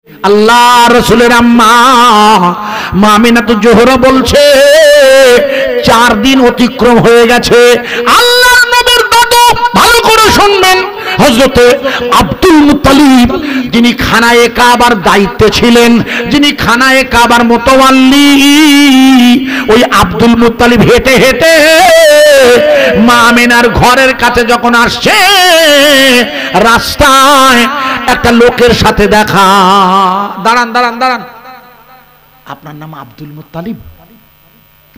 আল্লাহ রাসূলের আম্মা মা আমিনাতুজ জোহরা বলছে 4 দিন অতিক্রম হয়ে গেছে। আল্লাহর নবীর দাদু, ভালো করে শুনবেন, হযরতে আব্দুল মুত্তালিব যিনি খানায়ে কাবার দায়িত্বে ছিলেন, যিনি খানায়ে কাবার মোতাওয়াল্লি, ওই আব্দুল মুত্তালিব হেঁটে হেঁটে মা আমিনার ঘরের কাছে যখন আসছে, রাস্তায় একটা লোকের সাথে দেখা। দাঁড়ান দাঁড়ান দাঁড়ান, আপনার নাম আব্দুল মুত্তালিব?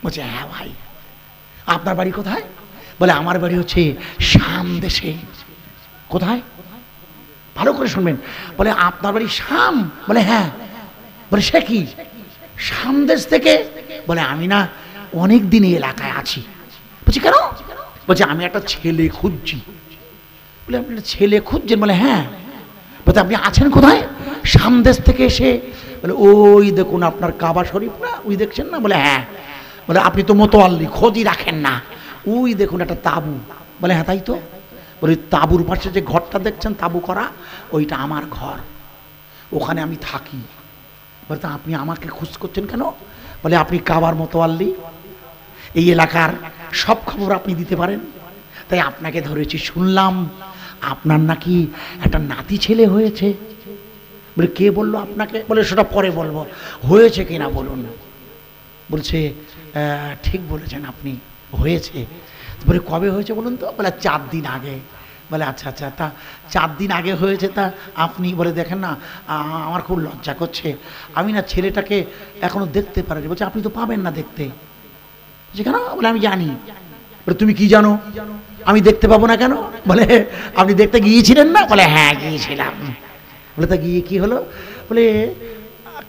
বলছে হ্যাঁ ভাই। আপনার বাড়ি কোথায়? বলে আমার বাড়ি হচ্ছে শাম দেশে। কোথায়? ভালো করে শুনবেন। বলে আপনার বাড়ি শাম? বলে হ্যাঁ। বলে সে কি শাম দেশ থেকে? বলে আমি না অনেক দিন এই এলাকায় আছি। বলছি কেন? বলছে আমি একটা ছেলে খুঁজছি। বলে আপনি একটা ছেলে খুঁজছেন? বলে হ্যাঁ। বলতে আপনি আছেন কোথায়? শাম দেশ থেকে এসে। বলে ওই দেখুন আপনার কাবা শরীফ না, ওই দেখছেন না? বলে হ্যাঁ। বলে আপনি তো মোতাওয়াল্লি, খোঁজই রাখেন না, ওই দেখুন একটা তাঁবু। বলে হ্যাঁ তাই তো। বলে তাঁবুর পাশে যে ঘরটা দেখছেন তাঁবু করা, ওইটা আমার ঘর, ওখানে আমি থাকি। বলে তা আপনি আমাকে খোঁজ করছেন কেন? বলে আপনি কাবার মোতাওয়াল্লি, এই এলাকার সব খবর আপনি দিতে পারেন, তাই আপনাকে ধরেছি। শুনলাম আপনার নাকি একটা নাতি ছেলে হয়েছে। বলে কে বললো আপনাকে? বলে সেটা পরে বলবো, হয়েছে কিনা বলুন। বলছে ঠিক বলেছেন আপনি, হয়েছে। বলে কবে হয়েছে বলুন তো? বলে 4 দিন আগে। বলে আচ্ছা আচ্ছা, তা 4 দিন আগে হয়েছে, তা আপনি বলে দেখেন না, আমার খুব লজ্জা করছে, আমি না ছেলেটাকে এখনো দেখতে পারিনি। বলছে আপনি তো পাবেন না দেখতে। কেন? বলে আমি জানি। বলে তুমি কি জানো? আমি দেখতে পাবো না কেন? বলে আপনি দেখতে গিয়েছিলেন না? বলে হ্যাঁ গিয়েছিলাম। বলে তা গিয়ে কি হলো? বলে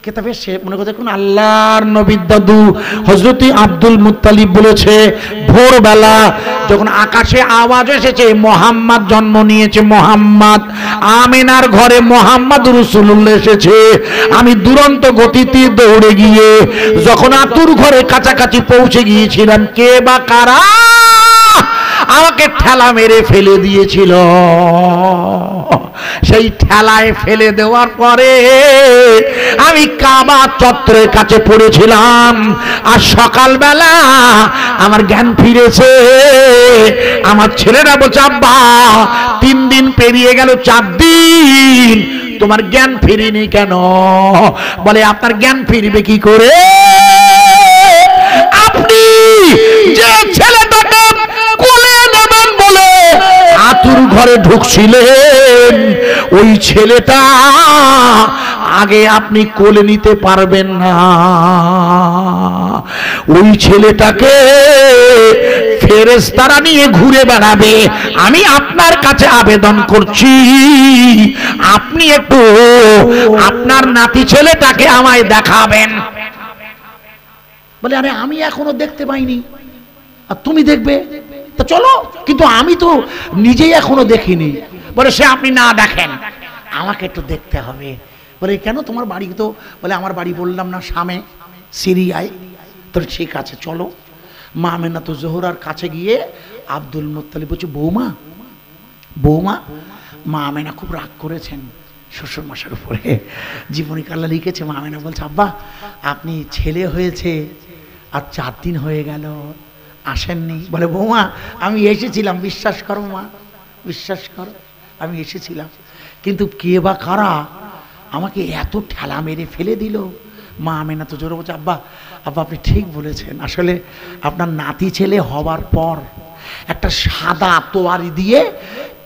কেতাবে সে মনে করছে কোন আল্লাহর নবীর দাদু হযরত আব্দুল মুত্তালিব বলেছে, ভোরবেলা যখন আকাশে আওয়াজ এসেছে মুহাম্মদ জন্ম নিয়েছে, মুহাম্মদ, আমিনার ঘরে মুহাম্মদ রাসূলুল্লাহ এসেছে, আমি দুরন্ত গতিতে দৌড়ে গিয়ে যখন আতুর ঘরে কাছাকাছি পৌঁছে গিয়েছিলাম, কে বা কারা আমাকে ঠেলা মেরে ফেলে দিয়েছিল। সেই ঠেলায় ফেলে দেওয়ার পরে আমি কাবা চত্বরের কাছে পড়েছিলাম। আর সকালবেলা আমার জ্ঞান ফিরেছে। আমার ছেলেরা বলছে আব্বা 3 দিন পেরিয়ে গেল, 4 দিন তোমার জ্ঞান ফিরেনি কেন? বলে আপনার জ্ঞান ফিরবে কি করে? আপনি যে ছেলেটাকে কোলে নেবেন বলে আতুর ঘরে ঢুকছিলেন, ওই ছেলেটা আগে আপনি কোলে নিতে পারবেন না। ওই ছেলেটাকে ফেরেশতারা নিয়ে ঘুরে বেড়াবে। আমি আপনার কাছে আবেদন করছি, আপনি একটু আপনার নাতি ছেলেটাকে আমায় দেখাবেন। বলে আরে আমি এখনো দেখতে পাইনি, আর তুমি দেখবে? তা চলো, কিন্তু আমি তো নিজেই এখনো দেখিনি। বলে সে আপনি না দেখেন, আমাকে একটু দেখতে হবে। বলে কেন, তোমার বাড়ি তো? বলে আমার বাড়ি বললাম না শামে, সিরিয়ায়। তো ঠিক আছে চলো। মা আমিনাতুজ জোহরার কাছে গিয়ে আব্দুল মুত্তালিব বলছে বৌমা, বৌমা। মা আমিনা খুব রাগ করেছেন শ্বশুর মশার উপরে, জীবনী কাল্লা লিখেছে। মা আমিনা বলছে আব্বা আপনি ছেলে হয়েছে আর 4 দিন হয়ে গেল আসেননি। বলে বৌমা আমি এসেছিলাম, বিশ্বাস করো মা, বিশ্বাস করো, আমি এসেছিলাম, কিন্তু কে বা কারা আমাকে এত ঠেলা মেরে ফেলে দিল। মা আমিনা তো জোরে বলছে আব্বা, আব্বা আপনি ঠিক বলেছেন, আসলে আপনার নাতি ছেলে হবার পর একটা সাদা তোয়ালি দিয়ে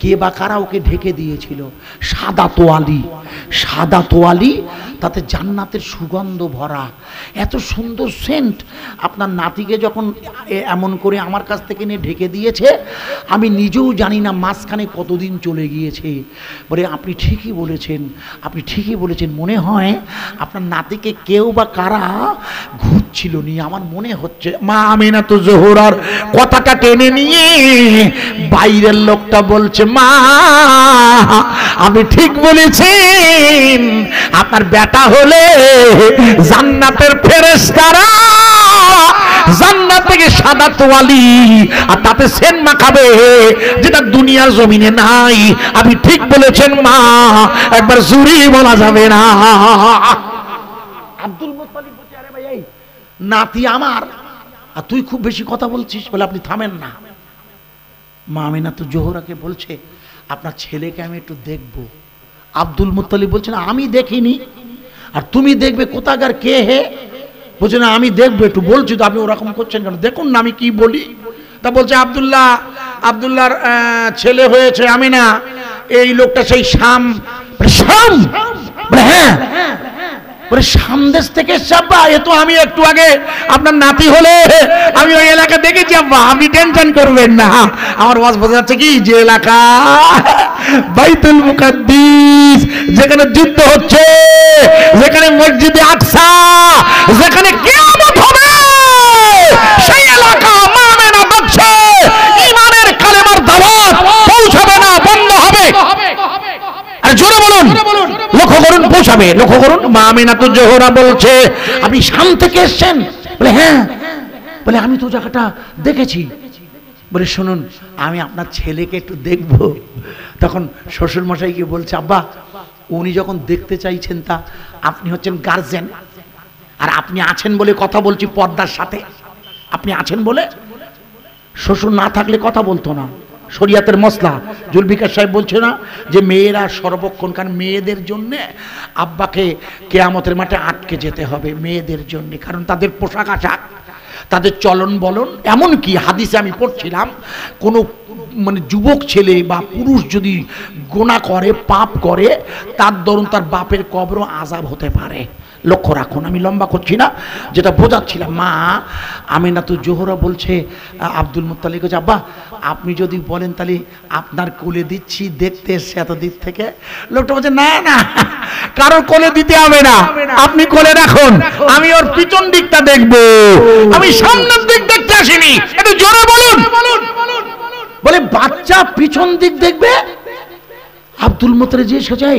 কে বা কারা ওকে ঢেকে দিয়েছিল। সাদা তোয়ালি, সাদা তোয়ালি, তাতে জান্নাতের সুগন্ধ ভরা, এত সুন্দর সেন্ট। আপনার নাতিকে যখন এমন করে আমার কাছ থেকে নিয়ে ঢেকে দিয়েছে, আমি নিজেও জানি না মাঝখানে কতদিন চলে গিয়েছে। বলে আপনি ঠিকই বলেছেন, আপনি ঠিকই বলেছেন, মনে হয় আপনার নাতিকে কেউ বা কারা ঘুরছিল নিয়ে, আমার মনে হচ্ছে। মা আমিনাতুজ জোহরার কথাটা টেনে নিয়ে বাইরের লোকটা বলছে মা আমি ঠিক বলেছেন, আপনার বেটা হলে জান্নাতের ফেরেশতারা জান্নাত থেকে সাদা তোয়ালি আর তাতে সেন মাখাবে যেটা দুনিয়ার জমিনে নাই। আপনি ঠিক বলেছেন মা, একবার জুরি বলা যাবে না। আব্দুল মুত্তালিব বলছে আরে ভাই এই নাতি আমার, আর তুই খুব বেশি কথা বলছিস, বলে আপনি থামেন না। মা আমিনাতু জোহরাকে বলছে আপনার ছেলেকে আমি একটু দেখবো। আব্দুল মুত্তালিব বলছে না আমি দেখিনি, আর তুমি দেখবে কোথাকার কে হে? বলছে না আমি দেখবো, একটু বলছি তো আপনি ওরকম করছেন কেন, দেখুন না আমি কি বলি। তা বলছে আব্দুল্লাহর ছেলে হয়েছে আমিনা, এই লোকটা সেই শাম। হ্যাঁ বলে সামদেশ থেকে আব্বা, এ তো আমি একটু আগে আপনার নাতি হলে আমি ওই এলাকা দেখেছি আব্বা, আপনি টেনশন করবেন না। আমার ওয়াজ বোঝা যাচ্ছে কি, যে এলাকা বাইতুল মুকাদ্দিস, যেখানে যুদ্ধ হচ্ছে, যেখানে মসজিদে আকসা, যেখানে কিয়ামত হবে, সেই এলাকা মামেনা বলছে ঈমানের কালেমার দাওয়াত পৌঁছাবে না, বন্ধ হবে। আর জোরে বলুন, লক্ষ্য করুন, পৌঁছাবে, লক্ষ্য করুন। মা আমিনাতু জোহরা বলছে আপনি শাম থেকে এসেছেন? বলে হ্যাঁ। বলে আমি তো জায়গাটা দেখেছি। বলে শুনুন আমি আপনার ছেলেকে একটু দেখবো। তখন শ্বশুর মশাইকে বলছে আব্বা উনি যখন দেখতে চাইছেন, তা আপনি হচ্ছেন গার্জেন, আর আপনি আছেন বলে কথা বলছি পর্দার সাথে, আপনি আছেন বলে। শ্বশুর না থাকলে কথা বলতো না, শরিয়াতের মসলা। জুলফিকার সাহেব বলছে না যে মেয়েরা সর্বক্ষণ, কারণ মেয়েদের জন্যে আব্বাকে কিয়ামতের মাঠে আটকে যেতে হবে, মেয়েদের জন্য, কারণ তাদের পোশাক আশাক, তাদের চলন বলন। এমন কি হাদিসে আমি পড়ছিলাম, কোনো মানে যুবক ছেলে বা পুরুষ যদি গুনাহ করে, পাপ করে, তার দরুন তার বাপের কবরও আযাব হতে পারে। লক্ষ্য রাখুন, আমি লম্বা করছি না, যেটা বোঝাচ্ছিলাম। মা আমিনাতু জোহরা বলছে আব্দুল মুত্তালিব বলছে আব্বা আপনি যদি বলেন তাহলে আপনার কোলে দিচ্ছি, দেখতে এসছে এত দিক থেকে। লোকটা বলছে না না, কারোর কোলে দিতে হবে না, আপনি কোলে রাখুন, আমি ওর পিছন দিকটা দেখবো, আমি সামনের দিক দেখতে আসিনি। একটু জোরে বলুন। বলে বাচ্চা পিছন দিক দেখবে? আব্দুল মুত্তালিব জিজ্ঞেস করছে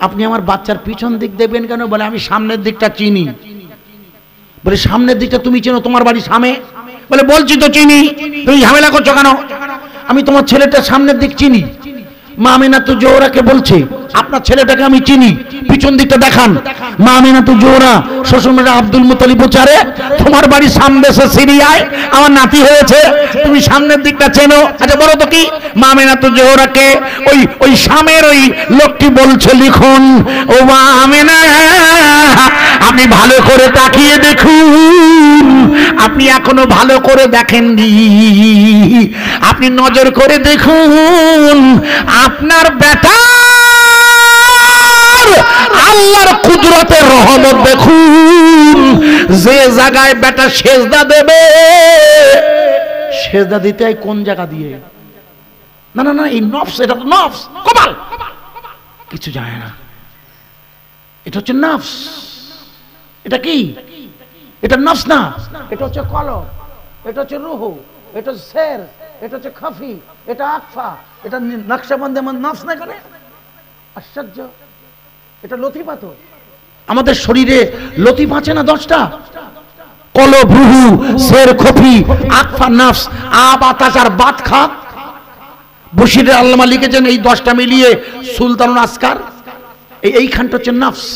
আপনি আমার বাচ্চার পিছন দিক দেখবেন কেন? বলে আমি সামনের দিকটা চিনি। বলে সামনের দিকটা তুমি চেনো? তোমার বাড়ি সামনে? বলে বলছি তো চিনি, তুমি ঝামেলা করছো কেন? আমি তোমার ছেলেটার সামনের দিক চিনি। মা আমিনাতু জোহরাকে বলছে আপনার ছেলেটাকে আমি চিনি, পিছন দিকটা দেখান। মা আমিনাতু জোহরা শ্বশুরমশাই আব্দুল মুত্তালিব বলছে আরে তোমার বাড়ি সামদেশে সিরিয়ায়, আমার নাতি হয়েছে, তুমি সামনের দিকটা চেনো? আচ্ছা বলো তো কি? মা আমিনাতু জোহরাকে ওই শামের ওই লোকটি বলছে লিখুন, ও মা আমিনা আপনি ভালো করে তাকিয়ে দেখুন, আপনি এখনো ভালো করে দেখেননি, আপনি নজর করে দেখুন, আপনার বেটা আল্লাহর কুদরতের রহমত দেখুন। যে জায়গায় বেটা সেজদা দেবে, সেজদা দিতে হয় কোন জায়গা দিয়ে? না না না, এই নফস, এটা তো নফস, কপাল, কিছু যায় না, এটা হচ্ছে নফস। এটা কি? এটা নফস না, এটা হচ্ছে কলব, এটা হচ্ছে রুহ, এটা হচ্ছে শের, এটা হচ্ছে খাফি, এটা আকফা, এটা নকশবন্দে নফস না। এখানে আশ্চর্য, এটা লতিফা। তো আমাদের শরীরে লতিফা আছে না 10টা? কলব, রুহু, শের, খফি, আকফা, নফস, আব, আতাশ আর বাত খা। বশিরের আল্লামা লিখেছেন এই 10টা মিলিয়ে সুলতানুল আসকার, এইখানটা হচ্ছে নফস।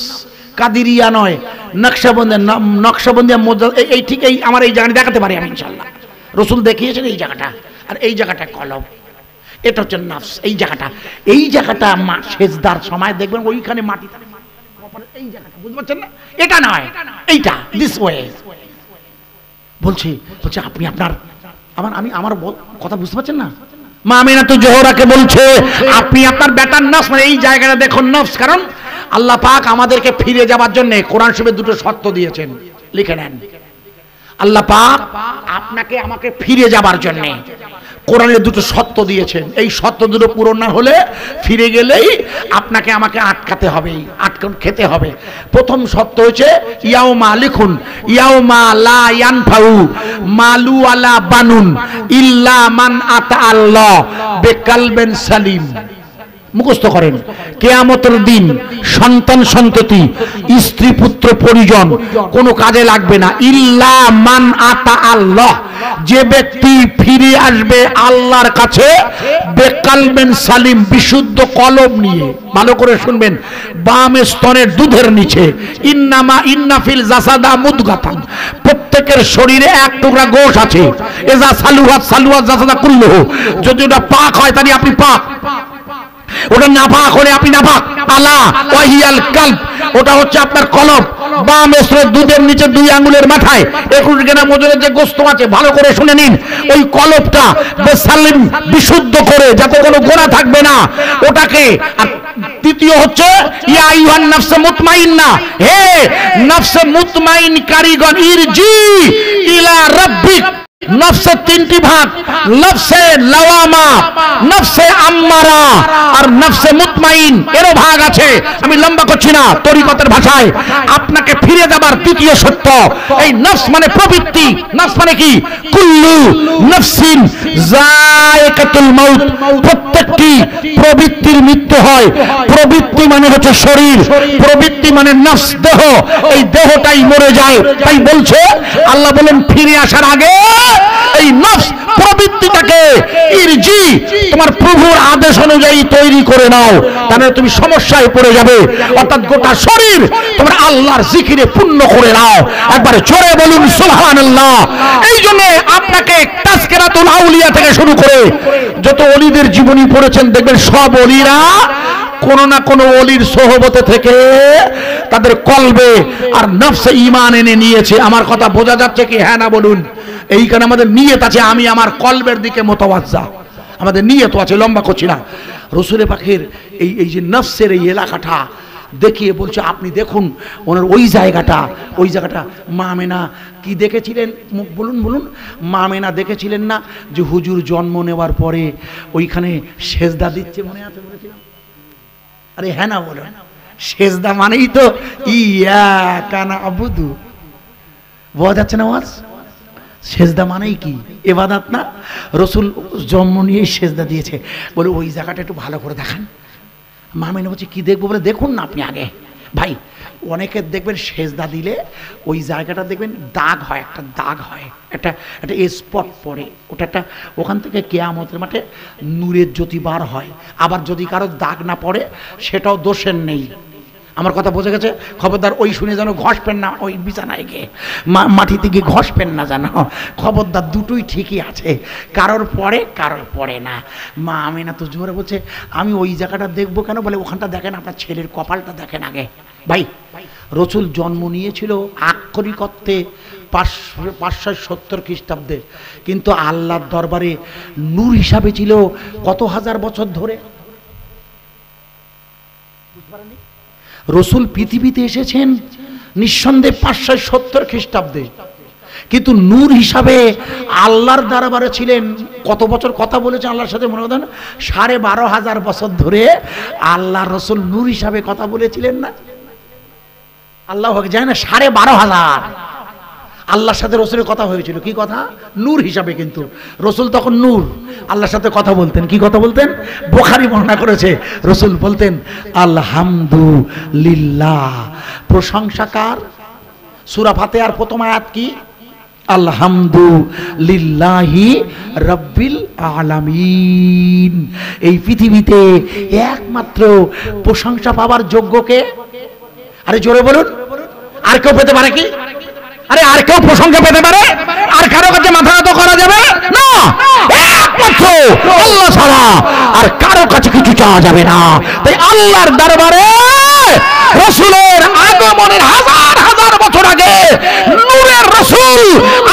কাদিরিয়া নয়, নকশবন্দিয়া এই ঠিক এই আমার এই জায়গাটা দেখাতে পারি আমি ইনশাআল্লাহ। রসুল দেখিয়েছেন এই জায়গাটা, আর এই জায়গাটা কলব, এটা হচ্ছে নফস। এই জায়গাটা সেজদার সময় দেখবেন ওইখানে মাটি, এই জায়গাটা বুঝতে পারছেন না? এটা নয়, এইটা, দিস ওয়ে। বলছে আপনি আপনার আমার কথা বুঝতে পারছেন না? মা আমিনাতু জোহরাকে বলছে আপনি আপনার বেটার নফস, মানে এই জায়গাটা দেখুন নফস। কারণ আল্লাহ পাক আমাদেরকে ফিরে যাওয়ার জন্য কোরআন শরীফে 2টো শর্ত দিয়েছেন, লিখে নেন। আল্লাহ পাক আপনাকে আমাকে ফিরে যাবার জন্য কোরআনে 2টো শর্ত দিয়েছেন। এই শর্ত 2টো পূরণ না হলে ফিরে গেলেই আপনাকে আমাকে আটকাতে হবে, খেতে হবে। প্রথম শর্ত হচ্ছে ইয়াউমা, লিখুন, ইয়াউমা লা ইয়ানফাউ মালু ওয়ালা বানুন ইল্লা মান আতা আল্লাহ বিকালবিন সালিম। মুখস্থ করেন, কিয়ামতের দিন সন্তান সন্ততি স্ত্রী পুত্র পরিজন কোনো কাজে লাগবে না, ইল্লা মান আতা আল্লাহ, যে ব্যক্তি ফিরে আসবে আল্লাহর কাছে বেকালবেন সালিম, বিশুদ্ধ কলব নিয়ে। ভালো করে শুনবেন, বাম স্তনের দুধের নিচে ইন্না ফিল জাসাদা মুদগাতান, প্রত্যেকের শরীরে এক টুকরা গোশ আছে, এজা সালুহাত জাসাদা কুল্লুহু, যদি ওটা পাক হয় তাহলে আপনি পাক, ওটা নাপাক হলে আপনি নাপাক। আলা ওয়াহিয়াল কালব, ওটা হচ্ছে আপনার কলব। বাম স্তনের দুধের নিচে 2 আঙ্গুলের মাথায় 21 গ্রাম ওজনের যে গোশত আছে, ভালো করে শুনে নিন, ওই কলবটা বেসালিম, বিশুদ্ধ করে, যাতে কোনো গোনা থাকবে না ওটাকে। আর তৃতীয় হচ্ছে ইয়া আইয়ুহান নাফসে মুতমাইন্না, হে নফসে মুতমাইন কারিগণ, ইরজি ইলা রাব্বিক। নফসের 3টি ভাগ, নফসে লাওয়ামা, নফসে আম্মারা আর নফসে মুতমাইন, এরও ভাগ আছে। আমি লম্বা করছি না, তরিকতের ভাষায় আপনাকে ফিরে যাবার তৃতীয় সত্য। এই নফস মানে প্রবৃত্তি। নফস মানে কি? কুল্লু নফসিন যায়কাতুল মাউত, প্রত্যেকটি প্রবৃত্তির মৃত্যু হয়। প্রবৃত্তি মানে হচ্ছে শরীর, প্রবৃত্তি মানে নফস, দেহ। এই দেহটাই মরে যায়। তাই বলছে আল্লাহ বলেন ফিরে আসার আগে এই নফস প্রবৃত্তিটাকে ইরজি, তোমার প্রভুর আদেশ অনুযায়ী তৈরি করে নাও, তাহলে তুমি সমস্যায় পড়ে যাবে। অর্থাৎ গোটা শরীর তোমার আল্লাহর জিকিরে পূর্ণ করে নাও। একবারে জোরে বলুন সুবহানাল্লাহ। এই জন্য আপনাকে তাজকিরাতুল আউলিয়া থেকে শুরু করে যত ওলিদের জীবনী পড়েছেন, দেখবেন সব ওলিরা কোন না কোন ওলির সোহবতে থেকে তাদের কলবে আর নফসে ঈমান এনে নিয়েছে। আমার কথা বোঝা যাচ্ছে কি? হ্যাঁ না বলুন। এইখানে আমাদের নিয়ত আছে, আমি আমার কলবের দিকে মোতাওয়াজ্জা, আমাদের নিয়ত আছে। লম্বা করছি না। রাসূল পাকের এই যে নফসের এই এলাকাটা দেখিয়ে বলছে, আপনি দেখুন ওনার ওই জায়গাটা মা আমেনা কি দেখেছিলেন? বলুন। মা আমেনা দেখেছিলেন না যে হুজুর জন্ম নেওয়ার পরে ওইখানে সেজদা দিচ্ছে, মনে আছে? বলেছিলাম। আরে হ্যাঁ না বলো। সেজদা মানেই তো ইয়াকা না'বুদু, বোঝা যাচ্ছে না ওয়াজ? সেজদা মানেই কি? ইবাদত না? রাসূল জন্ম নিয়ে সেজদা দিয়েছে। বলে ওই জায়গাটা একটু ভালো করে দেখান। মা আমেনা বলছে কি দেখবো? বলে দেখুন না আপনি আগে। ভাই, অনেকের দেখবেন সেজদা দিলে ওই জায়গাটা দেখবেন দাগ হয়, একটা দাগ হয়, একটা স্পট পড়ে, ওটা একটা, ওখান থেকে কিয়ামতের মাঠে নূরের জ্যোতি বার হয়। আবার যদি কারো দাগ না পড়ে সেটাও দোষের নেই। আমার কথা বোঝা গেছে? খবরদার ওই শুনে যেন ঘষবেন না, ওই বিছানায় গিয়ে মাটিতে গিয়ে ঘষবেন না যেন। খবরদার, দুটোই ঠিকই আছে, কারোর পরে না। মা আমেনা তো জোরে বলছে, আমি ওই জায়গাটা দেখবো কেন? বলে ওখানটা দেখেন, আপনার ছেলের কপালটা দেখেন আগে। ভাই, রাসূল জন্ম নিয়েছিল আক্ষরিক অর্থে 570 খ্রিস্টাব্দে, কিন্তু আল্লাহর দরবারে নূর হিসাবে ছিল কত হাজার বছর ধরে। রাসূল পৃথিবীতে এসেছেন নিঃসন্দেহে 570 খ্রিস্টাব্দে, কিন্তু নূর হিসাবে আল্লাহর দরবারে ছিলেন কত বছর? কথা বলেছে আল্লাহর সাথে, মনে করেন 12,500 বছর ধরে আল্লাহর রাসূল নূর হিসাবে কথা বলেছিলেন না? আল্লাহ জানে না, 12,500 আল্লাহর সাথে রাসূলের কথা হয়েছিল। কি কথা? নূর হিসাবে। কিন্তু রাসূল তখন নূর, আল্লাহর সাথে কথা বলতেন। কি কথা বলতেন? বুখারী বর্ণনা করেছে, রাসূল বলতেন আলহামদুলিল্লাহ, প্রশংসা কার? সূরা ফাতিহার প্রথম আয়াত কি? আলহামদুলিল্লাহি রাব্বিল আলামিন। এই পৃথিবীতে একমাত্র প্রশংসা পাওয়ার যোগ্য কে? আরে জোরে বলুন। আর কেউ পেতে পারে কি? আরে আর কেউ প্রশংসা পেতে পারে? আর কারো কাছে মাথা নত করা যাবে না, একমাত্র আল্লাহ ছাড়া আর কারো কাছে কিছু চাওয়া যাবে না। তাই আল্লাহর দরবারে রাসূলের আগমনের হাজার বছর আগে নূরের রাসূল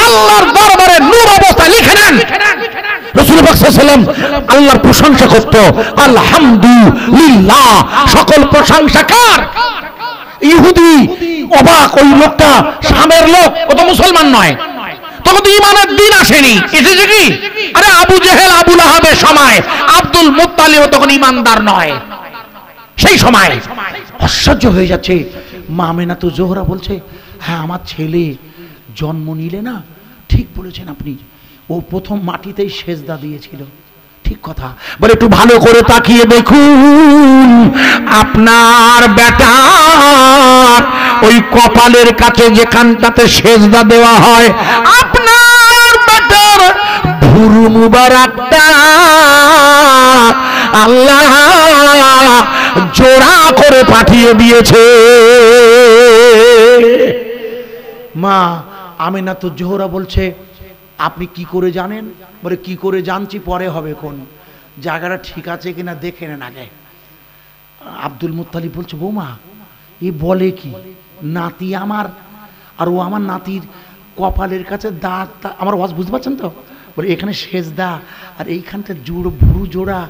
আল্লাহর দরবারে নূর অবস্থায় লিখে নেন। রাসূল পাক সাল্লাল্লাহু আলাইহি ওয়াসাল্লাম আল্লাহর প্রশংসা করত, আলহামদুলিল্লাহ, সকল প্রশংসা কার? ইহুদি অবাক, ওই লোকটা শামের লোক, ও তো মুসলমান নয়, তখন তো ঈমানের দিন আসেনি। এসেছে কি? আরে আবু জেহেল আবু লাহাবের সময়, আব্দুল মুত্তালিব তখন ঈমানদার নয়। সেই সময় আশ্চর্য হয়ে যাচ্ছে। মা আমেনা তো জোহরা বলছে, হ্যাঁ আমার ছেলে জন্ম নিলে না, ঠিক বলেছেন আপনি, ও প্রথম মাটিতেই সেজদা দিয়েছিল। ঠিক কথা। বলে একটু ভালো করে তাকিয়ে দেখুন, আপনার বেটা ওই কপালের কাছে যেখানটাতে সেজদা দেওয়া হয়, আপনার বেটার ভুরু মুবারকটা আল্লাহ জোড়া করে পাঠিয়ে দিয়েছে। মা আমিনা তো জোহরা বলছে, আপনি কি করে জানেন? বলে কি করে জানছি পরে হবে, কোন জায়গাটা ঠিক আছে কিনা দেখে নেন আগে। আব্দুল মুত্তালিব বলছে, বৌমা এ বলে কি, নাতি আমার আর ও আমার নাতির কপালের কাছে দাঁত, আমার ওয়াজ বুঝতে পারছেন তো? বলে এখানে সেজদা আর এইখানটা জোড় ভুরু জোড়া,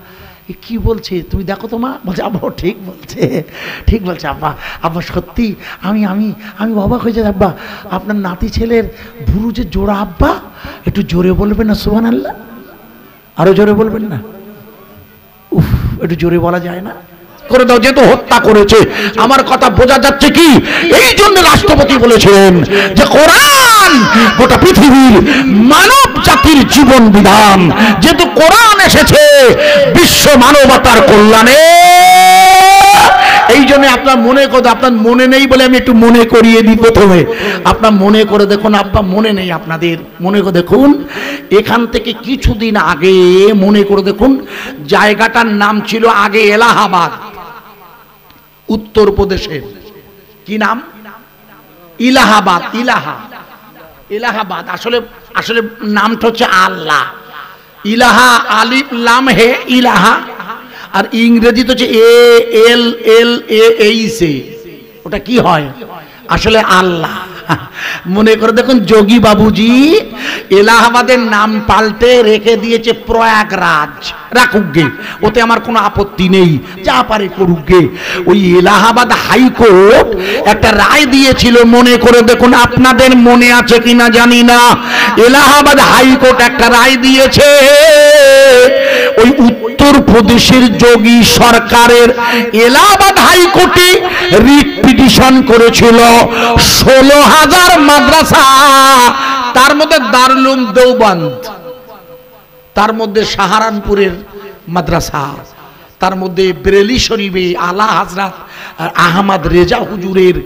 এ কি বলছে তুমি দেখো তো মা। বলছে আব্বা ঠিক বলছে, ঠিক বলছে আব্বা, আব্বা সত্যি আমি আমি আমি অবাক হয়ে যাই আব্বা, আপনার নাতি ছেলের ভুরু যে জোড়া আব্বা, একটু জোরে বলবেন না সুবহানাল্লাহ? আরো জোরে বলবেন না? উফ, একটু জোরে বলা যায় না? করে দাও, যেহেতু হত্যা করেছে। আমার কথা বোঝা যাচ্ছে কি? এই জন্য রাষ্ট্রপতি বলেছিলেন যে কোরআন গোটা পৃথিবীর মানব জাতির জীবন বিধান, যেহেতু কোরআন এসেছে বিশ্ব মানবতার কল্যাণে। এই জন্য আপনার মনে করে, আপনার মনে নেই বলে আমি একটু মনে করিয়ে দিই প্রথমে। আপনার মনে করে দেখুন, আব্বা মনে নেই আপনাদের, মনে করে দেখুন এখান থেকে কিছুদিন আগে মনে করে দেখুন, জায়গাটার নাম ছিল আগে এলাহাবাদ, উত্তরপ্রদেশের। কি নাম? ইলাহাবাদ। এলাহাবাদ আসলে আসলে নামটা হচ্ছে আল্লাহ। ইলাহা আলিফ লাম হে ইলাহা, আর ইংরেজিতে হচ্ছে ALLAH, ওটা কি হয় আসলে আল্লাহ। মনে করে দেখুন যোগী বাবুজি এলাহাবাদের নাম পাল্টে রেখে দিয়েছে প্রয়াগরাজ। রাখুক গে, ওতে আমার কোনো আপত্তি নেই, যা পারে করুক গে। ওই এলাহাবাদ হাইকোর্ট একটা রায় দিয়েছিল, মনে করে দেখুন, আপনাদের মনে আছে কিনা জানি না। এলাহাবাদ হাইকোর্ট একটা রায় দিয়েছে, ওই উত্তরপ্রদেশের যোগী সরকারের এলাহাবাদ হাইকোর্টে রিট পিটিশন করেছিল 16,000 মাদ্রাসা, তার মধ্যে দারুল দেওবন্দ, তার মধ্যে সাহারানপুরের মাদ্রাসা, তার মধ্যে বেরেলি শরীফে আলা হযরত আহমদ রেজা হুজুরের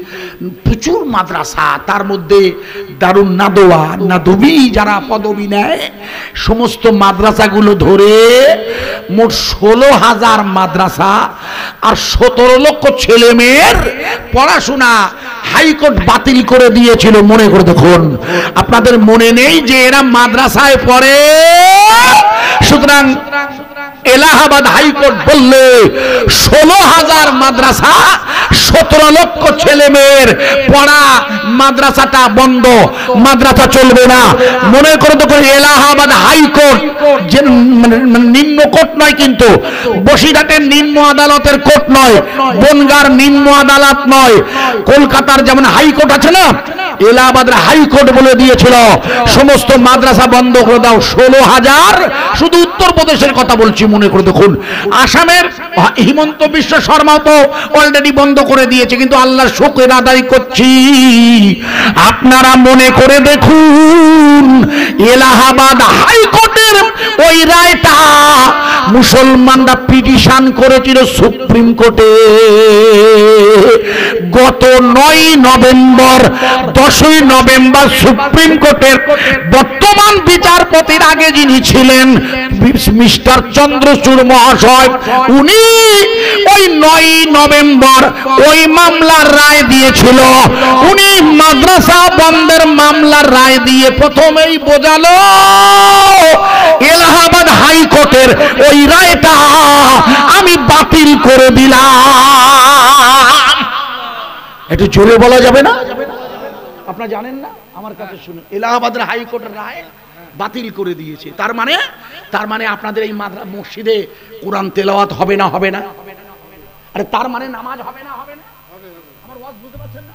প্রচুর মাদ্রাসা, তার মধ্যে দারুন নাদোয়া নাদবী যারা পদবী নেয়, সমস্ত মাদ্রাসাগুলো ধরে মোট 16,000 মাদ্রাসা আর 17 লক্ষ ছেলে মেয়ের পড়াশোনা হাইকোর্ট বাতিল করে দিয়েছিল। মনে করে দেখুন, আপনাদের মনে নেই যে এরা মাদ্রাসায় পড়ে? সুতরাং এলাহাবাদ হাইকোর্ট বললে 16,000 মাদ্রাসা 17 লক্ষ ছেলে মেয়ের পড়া, মাদ্রাসাটা বন্ধ, মাদ্রাসা চলবে না। মনে করে দেখুন এলাহাবাদ হাইকোর্ট যে নিম্ন কোর্ট নয়, কিন্তু বসিরহাটের নিম্ন আদালতের কোর্ট নয়, বনগাঁর নিম্ন আদালত নয়, কলকাতার যেমন হাইকোর্ট আছে না, এলাহাবাদের হাইকোর্ট বলে দিয়েছিল সমস্ত মাদ্রাসা বন্ধ করে দাও। 16,000 শুধু উত্তরপ্রদেশের কথা বলছি। মনে করে দেখুন আসামের হিমন্ত বিশ্ব শর্মা তো অলরেডি বন্ধ করে দিয়েছে, কিন্তু আল্লাহর শুকর আদায় করছি, আপনারা মনে করে দেখুন এলাহাবাদ হাইকোর্টের ওই রায়টা মুসলমানরা পিটিশন করেছিল সুপ্রিম কোর্টে। গত 9 নভেম্বর 10ই নভেম্বর সুপ্রিম কোর্টের বর্তমান বিচারপতির আগে যিনি ছিলেন মিস্টার চন্দ্রচূড় মহাশয়, উনি ওই 9 নভেম্বর ওই মামলার রায় দিয়েছিল। উনি মাদ্রাসা বন্ধের মামলার রায় দিয়ে প্রথমেই বোঝালো এলাহাবাদ হাইকোর্টের ওই রায়টা আমি বাতিল করে দিলাম। একটু জোরে বলা যাবে না? আপনারা জানেন না, আমার কাছে শুনুন, এলাহাবাদের হাইকোর্টের রায় বাতিল করে দিয়েছে। তার মানে আপনাদের এই মসজিদে কোরআন তেলাওয়াত হবে না? হবে না? আরে তার মানে নামাজ হবে না? হবে না? আমার ওয়াজ বুঝতে পারছেন না?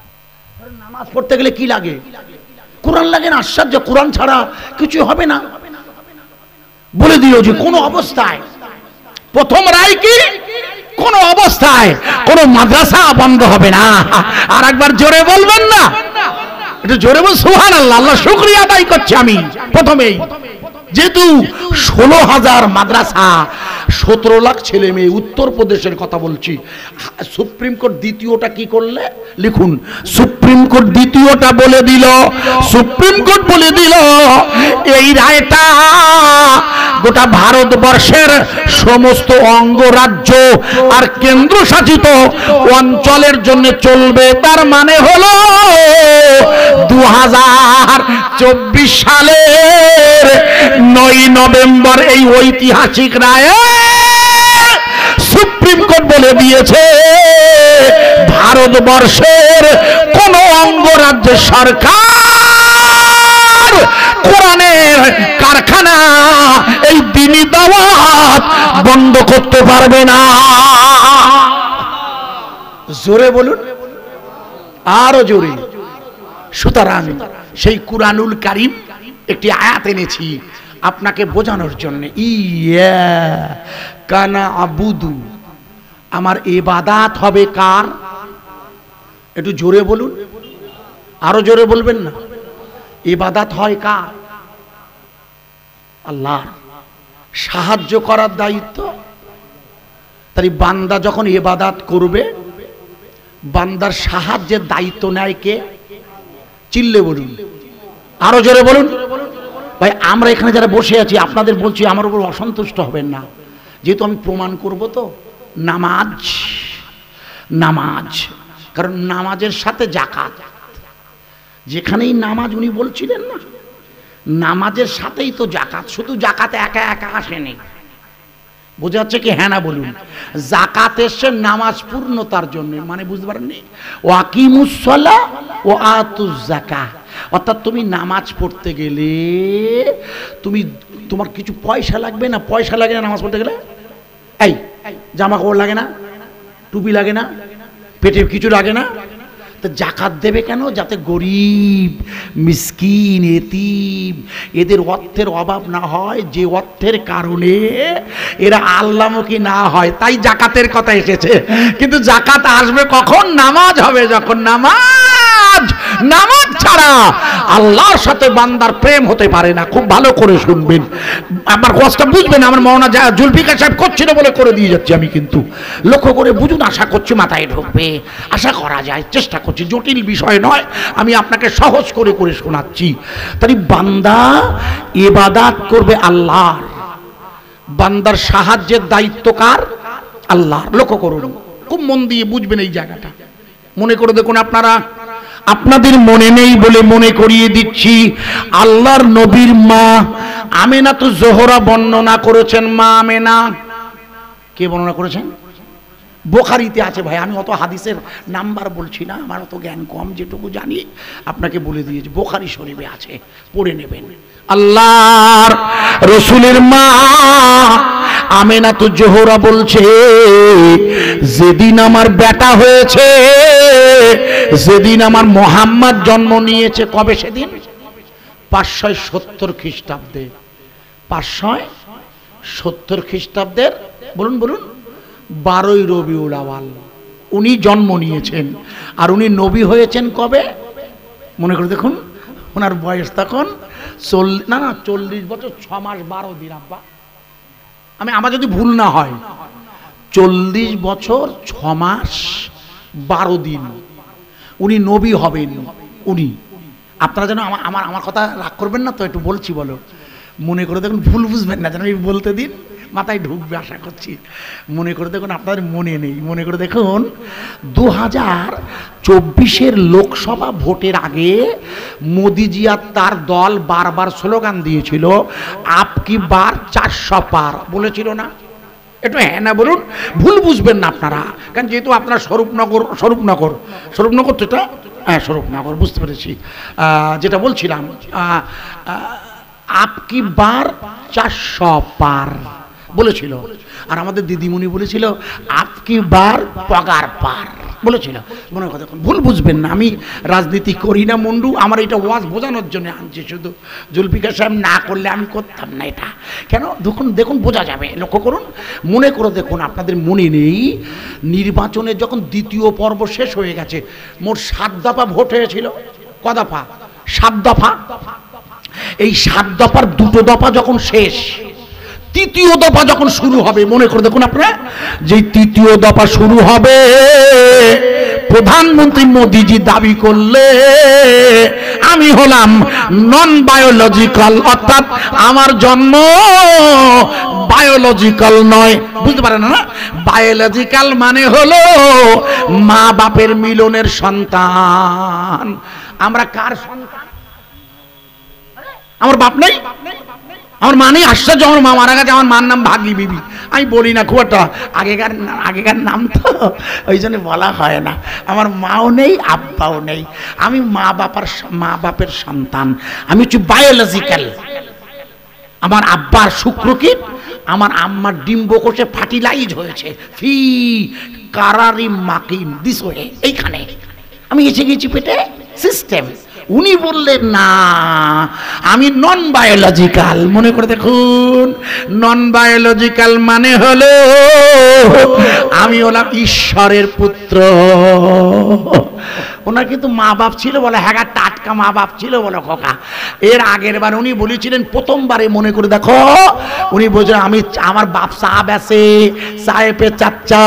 নামাজ পড়তে গেলে কি লাগে? কোরআন লাগে না? আশ্চর্য, কোরআন ছাড়া কিছু হবে না। বলে দিও যে কোন অবস্থায়, প্রথম রায় কি, কোন অবস্থায় কোন মাদ্রাসা বন্ধ হবে না। আর একবার জোরে বলবেন না? একটু জোরে বল সুবহানাল্লাহ। আল্লাহ শুকরিয়া আদায় করছি আমি প্রথমেই। যেহেতু 16,000 মাদ্রাসা, 17 লাখ ছেলে মেয়ে, উত্তরপ্রদেশের কথা বলছি। সুপ্রিম কোর্ট দ্বিতীয়টা কি করলে লিখুন, সুপ্রিম কোর্ট দ্বিতীয়টা বলে দিল, সুপ্রিম কোর্ট বলে দিল এই রায়টা গোটা ভারতবর্ষের সমস্ত অঙ্গরাজ্য আর কেন্দ্রশাসিত অঞ্চলের জন্য চলবে। তার মানে হলো 2024 সালের 9 নভেম্বর এই ঐতিহাসিক রায়ে সুপ্রিম কোর্ট বলে দিয়েছে ভারতবর্ষের কোন অঙ্গরাজ্যের সরকার কোরআনের কারখানা, এই দ্বীনি দাওয়াত বন্ধ করতে পারবে না। জোরে বলুন, আরো জোরে। সুতরাং সেই কুরআনুল কারীম একটি আয়াত এনেছি আপনাকে বোঝানোর জন্য। ইয়া কানা আবুদু, আমার ইবাদত হবে কার? একটু জোরে বলুন, আরো জোরে বলবেন না। ইবাদত হয় কার? আল্লাহ। সাহায্য করার দায়িত্ব, তাই বান্দা যখন ইবাদত করবে বান্দার সাহায্যের দায়িত্ব নেয় কে? চিল্লে বলুন, আরো জোরে বলুন। ভাই আমরা এখানে যারা বসে আছি আপনাদের বলছি আমার উপর অসন্তুষ্ট হবেন না, যেহেতু আমি প্রমাণ করব। তো নামাজ, নামাজ, কারণ নামাজের সাথে জাকাত, যেখানেই নামাজ উনি বলছিলেন না, নামাজের সাথেই তো জাকাত। শুধু জাকাত একা একা আসেনি, বোঝা যাচ্ছে কি? হ্যাঁ না বলুন। জাকাত এসছে নামাজ পূর্ণতার জন্য, মানে বুঝতে পারেননি? ওয়াকিমুস সালাহ ওয়া আতুজ যাকাহ, অর্থাৎ তুমি নামাজ পড়তে গেলে তোমার কিছু পয়সা লাগবে না? পয়সা লাগে না নামাজ পড়তে গেলে? এই জামা কাপড় লাগে না? টুপি লাগে না? পেটে কিছু লাগে না? তো জাকাত দেবে কেন? যাতে গরিব, মিসকিন, এতিম এদের অর্থের অভাব না হয়, যে অর্থের কারণে এরা আল্লাহমুখী না হয়, তাই জাকাতের কথা এসেছে। কিন্তু জাকাত আসবে কখন? নামাজ হবে যখন। নামাজ ছাড়া আল্লাহর সাথে বান্দার প্রেম হতে পারে না। খুব ভালো করে শুনবেন, আমার কথাটা বুঝবেন। আমার মওলানা জুলফিকার সাহেব করছিল বলে করে দিয়ে যাচ্ছি আমি, কিন্তু লক্ষ্য করে বুঝুন। আশা করছি মাথায় ঢুকবে, আশা করা যায়, চেষ্টা করছি। জটিল বিষয় নয়, আমি আপনাকে সহজ করে করে শোনাচ্ছি। তাই বান্দা ইবাদত করবে আল্লাহর, বান্দার সাহায্যের দায়িত্ব কার? আল্লাহর। লক্ষ্য করুন, খুব মন দিয়ে বুঝবেন এই জায়গাটা। মনে করে দেখুন, আপনাদের মনে নেই বলে মনে করিয়ে দিচ্ছি। আল্লাহর নবীর মা আমেনা তো জোহরা বর্ণনা করেছেন। মা আমেনা কে বর্ণনা করেছেন? বুখারীতে আছে। ভাই আমি অত হাদিসের নাম্বার বলছি না, আমার অত জ্ঞান কম, যেটুকু জানি আপনাকে বলে দিয়েছি। বুখারী শরীফে আছে, পড়ে নেবেন। আল্লাহর রাসূলের মা আমেনা তো জোহরা বলছে, যেদিন আমার বেটা হয়েছে, যেদিন আমার মুহাম্মদ জন্ম নিয়েছে, কবে সেদিন? 570 খ্রিস্টাব্দে। 570 খ্রিস্টাব্দের বলুন 12ই রবিউল আওয়াল উনি জন্ম নিয়েছেন। আর উনি নবী হয়েছেন কবে? মনে করে দেখুন, ওনার বয়স তখন 40 বছর 6 মাস 12 দিন। আব্বা আমার যদি ভুল না হয় 40 বছর 6 মাস 12 দিন উনি নবী হবেন। উনি, আপনারা যেন আমার কথা রাগ করবেন না তো, একটু বলছি বলো। মনে করে দেখুন, ভুল বুঝবেন না, যেন আমি বলতে দিন, মাথায় ঢুকবে আশা করছি। মনে করে দেখুন, আপনাদের মনে নেই, মনে করে দেখুন 2024-এর লোকসভা ভোটের আগে মোদিজি আর তার দল বারবার স্লোগান দিয়েছিল, আপকি বার 400 পার, বলেছিল না? একটু হ্যাঁ না বলুন, ভুল বুঝবেন না আপনারা, কারণ যেহেতু আপনার স্বরূপনগর তো এটা, হ্যাঁ স্বরূপনগর, বুঝতে পেরেছি। যেটা বলছিলাম, আপকি বার 400 পার বলেছিল। আর আমাদের দিদিমণি বলেছিল আপকি বার পগার পার বলেছিল। মনে কথা, ভুল বুঝবেন না, আমি রাজনীতি করি না মুন্ডু, আমার এটা ওয়াজ বোঝানোর জন্য আনছি শুধু। জুলফিকার সাহেব না করলে আমি করতাম না এটা। কেন দেখুন বোঝা যাবে। লক্ষ্য করুন, মনে করে দেখুন, আপনাদের মনে নেই নির্বাচনে যখন দ্বিতীয় পর্ব শেষ হয়ে গেছে, মোট 7 দফা ভোট হয়েছিল। ক দফা? 7 দফা। এই 7 দফার 2টো দফা যখন শেষ, তৃতীয় দফা যখন শুরু হবে, মনে করে দেখুন আপনারা, যে তৃতীয় দফা শুরু হবে, প্রধানমন্ত্রী মোদিজি দাবি করলে আমি হলাম নন বায়োলজিক্যাল, অর্থাৎ আমার জন্ম বায়োলজিক্যাল নয়। বুঝতে পারেন না? বায়োলজিক্যাল মানে হলো মা বাপের মিলনের সন্তান। আমরা কার সন্তান? আমার বাপ নেই, আমার মা নেই। আশ্চর্য, আমার মা মারা গেছে, আমার মার নাম ভাগী বিবি। আমি বলি না খুব একটা, আগেকার নাম তো ওই জন্য বলা হয় না। আমার মাও নেই, আব্বাও নেই, আমি মা বাপের সন্তান। আমি হচ্ছে বায়োলজিক্যাল। আমার আব্বার শুক্রকীট, আমার আম্মার ডিম্বকোষে ফার্টিলাইজ হয়েছে, ফি কারারি মাকিম দিস ওয়ে, এইখানে আমি এসে গেছি পেটে সিস্টেম। উনি বললেন না, আমি নন বায়োলজিক্যাল। মনে করে দেখুন, নন বায়োলজিক্যাল মানে হলো আমি হলাম ঈশ্বরের পুত্র। ওনার কিন্তু মা বাপ ছিল বলে, হ্যাঁ টাটকা মা বাপ ছিল বলে খোকা। এর আগের বার উনি বলেছিলেন, প্রথমবারে মনে করে দেখো, উনি বলছেন আমি, আমার বাপ চা বেচে, সাহেবের চাচ্চা,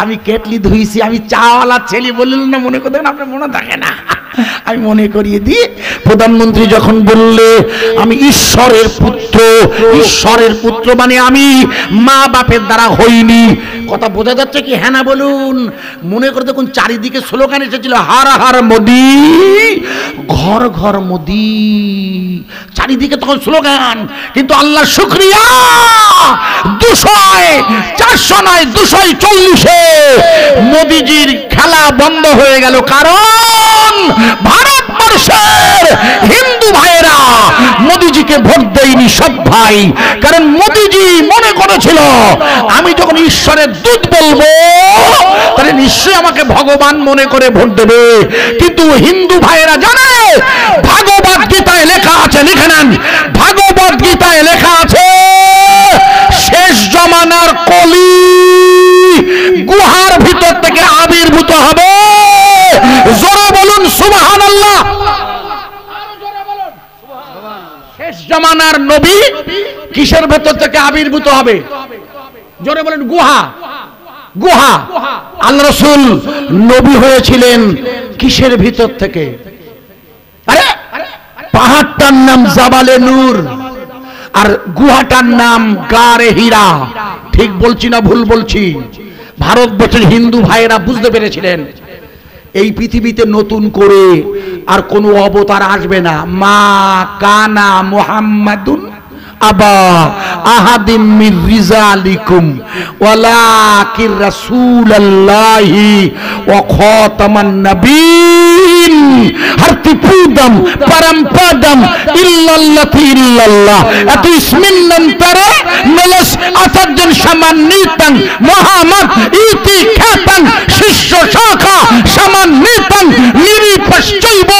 আমি কেটলি ধুইছি, আমি চাওয়ালা ছেলে। বললেন না? মনে করে দেখুন, আপনার মনে থাকে না? আমি মনে করিয়ে দিই, প্রধানমন্ত্রী যখন বললে আমি ঈশ্বরের পুত্র, ঈশ্বরের পুত্র মানে আমি মা বাপের দ্বারা হইনি। কথা বোঝা যাচ্ছে কি? হ্যাঁ না বলুন? মনে করে দেখুন, চারিদিকে স্লোগান এসেছিল, হার হার মোদি, ঘর ঘর মোদি, চারিদিকে তখন স্লোগান। কিন্তু আল্লাহ শুকরিয়া, 400 নয় 240-এ মোদিজির খেলা বন্ধ হয়ে গেল। কারণ ভারতবর্ষের হিন্দু ভাইয়েরা মোদিজিকে ভোট দেয়নি সব ভাই। কারণ মোদিজি মনে করেছিল আমি যখন ঈশ্বরের দূত বলবো তাহলে নিশ্চয়ই আমাকে ভগবান মনে করে ভোট দেবে। কিন্তু হিন্দু ভাইয়েরা জানে, ভাগবত গীতায় লেখা আছে, লিখে নেন, ভাগবত গীতায় লেখা আছে, শেষ জমানার কলি গুহার ভিতর থেকে আবির্ভূত হবে। জোরে বলুন সুবহানাল্লাহ। শেষ জমানার নবী কিসের ভেতর থেকে আবির্ভূত হবে? জোরে বলেন গুহা। গুহা। আল্লাহ রাসূল নবী হয়েছিলেন কিসের ভিতর থেকে? আরে পাহাড়টার নাম জাবালে নূর, আর গুহাটার নাম গারে হীরা। ঠিক বলছি না ভুল বলছি? ভারতবর্ষের হিন্দু ভাইয়েরা বুঝতে পেরেছিলেন এই পৃথিবীতে নতুন করে আর কোনো অবতার আসবে না। মা কানা মুহাম্মাদুন আবা আহাদিম মির রিজালিকুম ওয়ালাকির রাসূলুল্লাহি ওয়া খাতামান নবিয়্যিন হারতিপুদম পরমপদম ইল্লাল্লাহি ইল্লাল্লাহ এত ইসমিন্নান তারা মেলস আসাদন সামান্নিতান মুহাম্মদ ইতি খাতান শিষ্য শাখা সামান্নিতান নিরিপশ্চৈব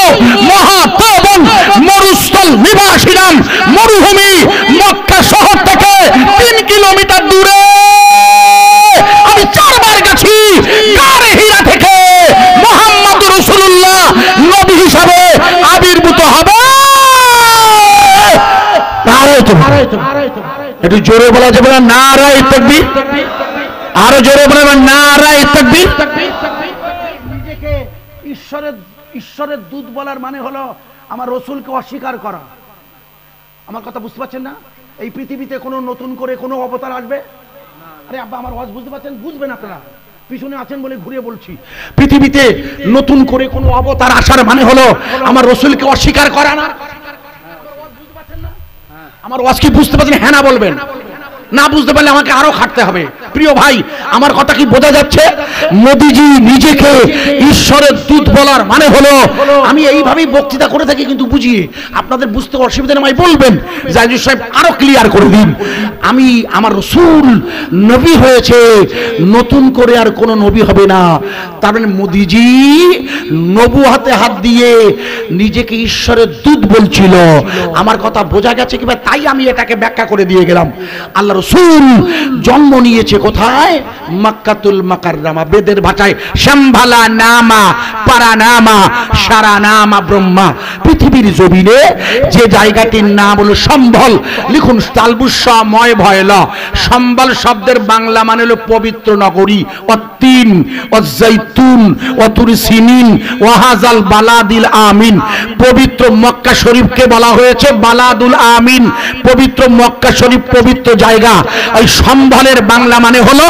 মহাতবন মরুস্থল নিবাসীরাম মরুভূমি মক্কা শহর থেকে 3 কিলোমিটার দূরে আমি 4 বার গেছি। গারে হীরা থেকে মুহাম্মদ রাসূলুল্লাহ নবী হিসাবে আবির্ভূত হবে। একটু জোরে বলা যাবে না? নারায়ে তাকবীর। আরো জোরে বলবেন নারায়ে তাকবীর। নিজেকে ঈশ্বরের দূত বলার মানে হলো আমার রাসূলকে অস্বীকার করা। আমার কথা বুঝতে পারছেন না? এই পৃথিবীতে কোনো নতুন করে কোনো অবতার আসবে? আরে আব্বা আমার ওয়াজ বুঝতে পারছেন? বুঝবেন আপনারা, পিছনে আছেন বলে ঘুরে বলছি। পৃথিবীতে নতুন করে কোনো অবতার আসার মানে হলো আমার রাসূলকে অস্বীকার করা না। আমার ওয়াজ কি বুঝতে পারছেন? হ্যাঁ না বলবেন। না বুঝতে পারলে আমাকে আরো খাটতে হবে। প্রিয় ভাই, আমার কথা কি বোঝা যাচ্ছে? মোদিজি নিজেকে ঈশ্বরের দূত বলার মানে হলো, আমি এইভাবেই বক্তৃতা করে থাকি কিন্তু বুঝিয়ে, আপনাদের বুঝতে অসুবিধা নেই বলবেন, জাহিদুর সাহেব আরো ক্লিয়ার করে দিন। আমি আমার রাসূল নবী হয়েছে, নতুন করে আর কোনো নবী হবে না। তার মানে মোদিজি নবুয়াতে হাত দিয়ে নিজেকে ঈশ্বরের দূত বলছিল। আমার কথা বোঝা গেছে কিংবা? তাই আমি এটাকে ব্যাখ্যা করে দিয়ে গেলাম। আল্লাহ রাসূল জন্ম নিয়েছে কোথায়? মক্কাতুল মুকাররমা। বেদের ভাষায় সম্ভালা নামা পারানামা সারানামা ব্রহ্মা। পৃথিবীর জমিনে যে জায়গাটির নাম হলো সম্বল, লিখুন তালবুসময় ভয়ল। সম্বল শব্দের বাংলা মানে হলো পবিত্র নগরী। অত্তিন অজাইতুন অতুর সিনিন ওয়াহাজাল বালাদিল আমিন। পবিত্র মক্কা শরীফকে বলা হয়েছে বালাদুল আমিন, পবিত্র মক্কা শরীফ পবিত্র জায়গা। এই সম্বলের বাংলা মানে হলো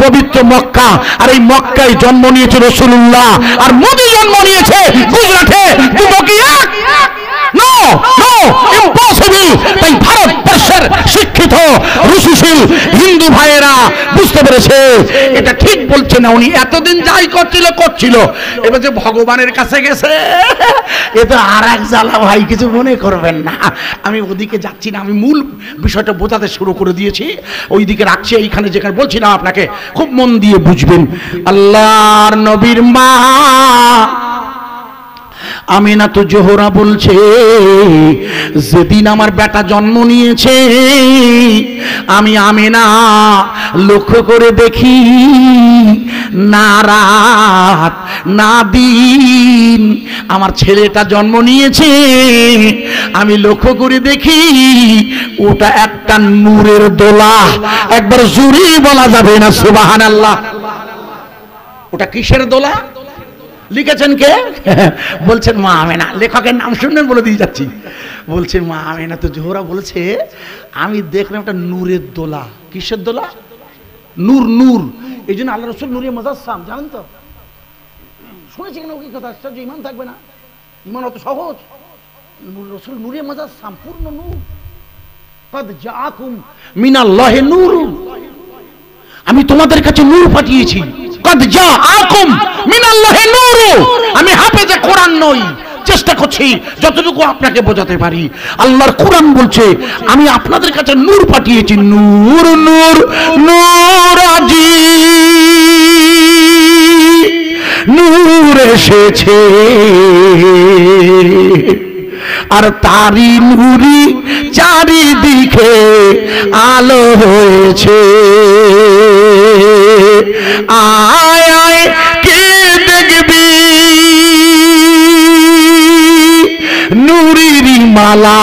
পবিত্র মক্কা। আর এই মক্কায় জন্ম নিয়েছে রাসূলুল্লাহ, আর মোদি জন্ম নিয়েছে গুজরাটে। দুটো কি এক? No no, impossible. তাই ভারতবর্ষের শিক্ষিত রুচিশীল হিন্দু ভাইয়েরা বুঝতে পেরেছে এটা ঠিক বলছে না। উনি এতদিন যাই করছিল, এবার যে ভগবানের কাছে গেছে, এ তো আর এক জ্বালা ভাই, কিছু মনে করবেন না। আমি ওদিকে যাচ্ছি না, আমি মূল বিষয়টা বোঝাতে শুরু করে দিয়েছি, ওইদিকে রাখছি। এইখানে যেখানে বলছিলাম আপনাকে খুব মন দিয়ে বুঝবেন। আল্লাহর নবীর মা আমিনা তো জোহরা বলছে, যেদিন আমার বেটা জন্ম নিয়েছে আমি আমিনা লক্ষ্য করে দেখি না রাত না দিন আমার ছেলেটা জন্ম নিয়েছে, আমি লক্ষ্য করে দেখি ওটা একটা নূরের দোলা। একবার জোরে বলা যাবে না সুবহানাল্লাহ? ওটা কিসের দোলা? লিখেছেন কে? বলছেন মা আমেনা। লেখকের নাম শুনবেন, বলে দিয়ে যাচ্ছি। বলছেন মা আমেনা তো জোহরা বলেছে, আমি দেখলাম একটা নূরের দোলা। কিসের দোলা? নূর। নূর এই জন্য আল্লাহ রসুল নূরে মুজাসসাম, জানেন তো? শুনেছি কেন কি কথা? আশ্চর্য, ইমান থাকবে না? ইমান অত সহজ? রসুল নূরে মুজাসসাম, পূর্ণ নূর। কদ জাআকুম মিনাল্লাহি নূর, আমি তোমাদের কাছে নূর পাঠিয়েছি। কদ জাআকুম মিনাল্লাহি নূর। আমি হাফেজে কোরআন নই, চেষ্টা করছি যতটুকু আপনাকে বোঝাতে পারি। আল্লাহর কোরআন বলছে আমি আপনাদের কাছে নূর পাঠিয়েছি। নূর নূর নূর আজি নূর এসেছে, আর তারি নূরি চারিদিকে আলো হয়েছে। আয় আয় কে দেখবি নূরেরই মালা,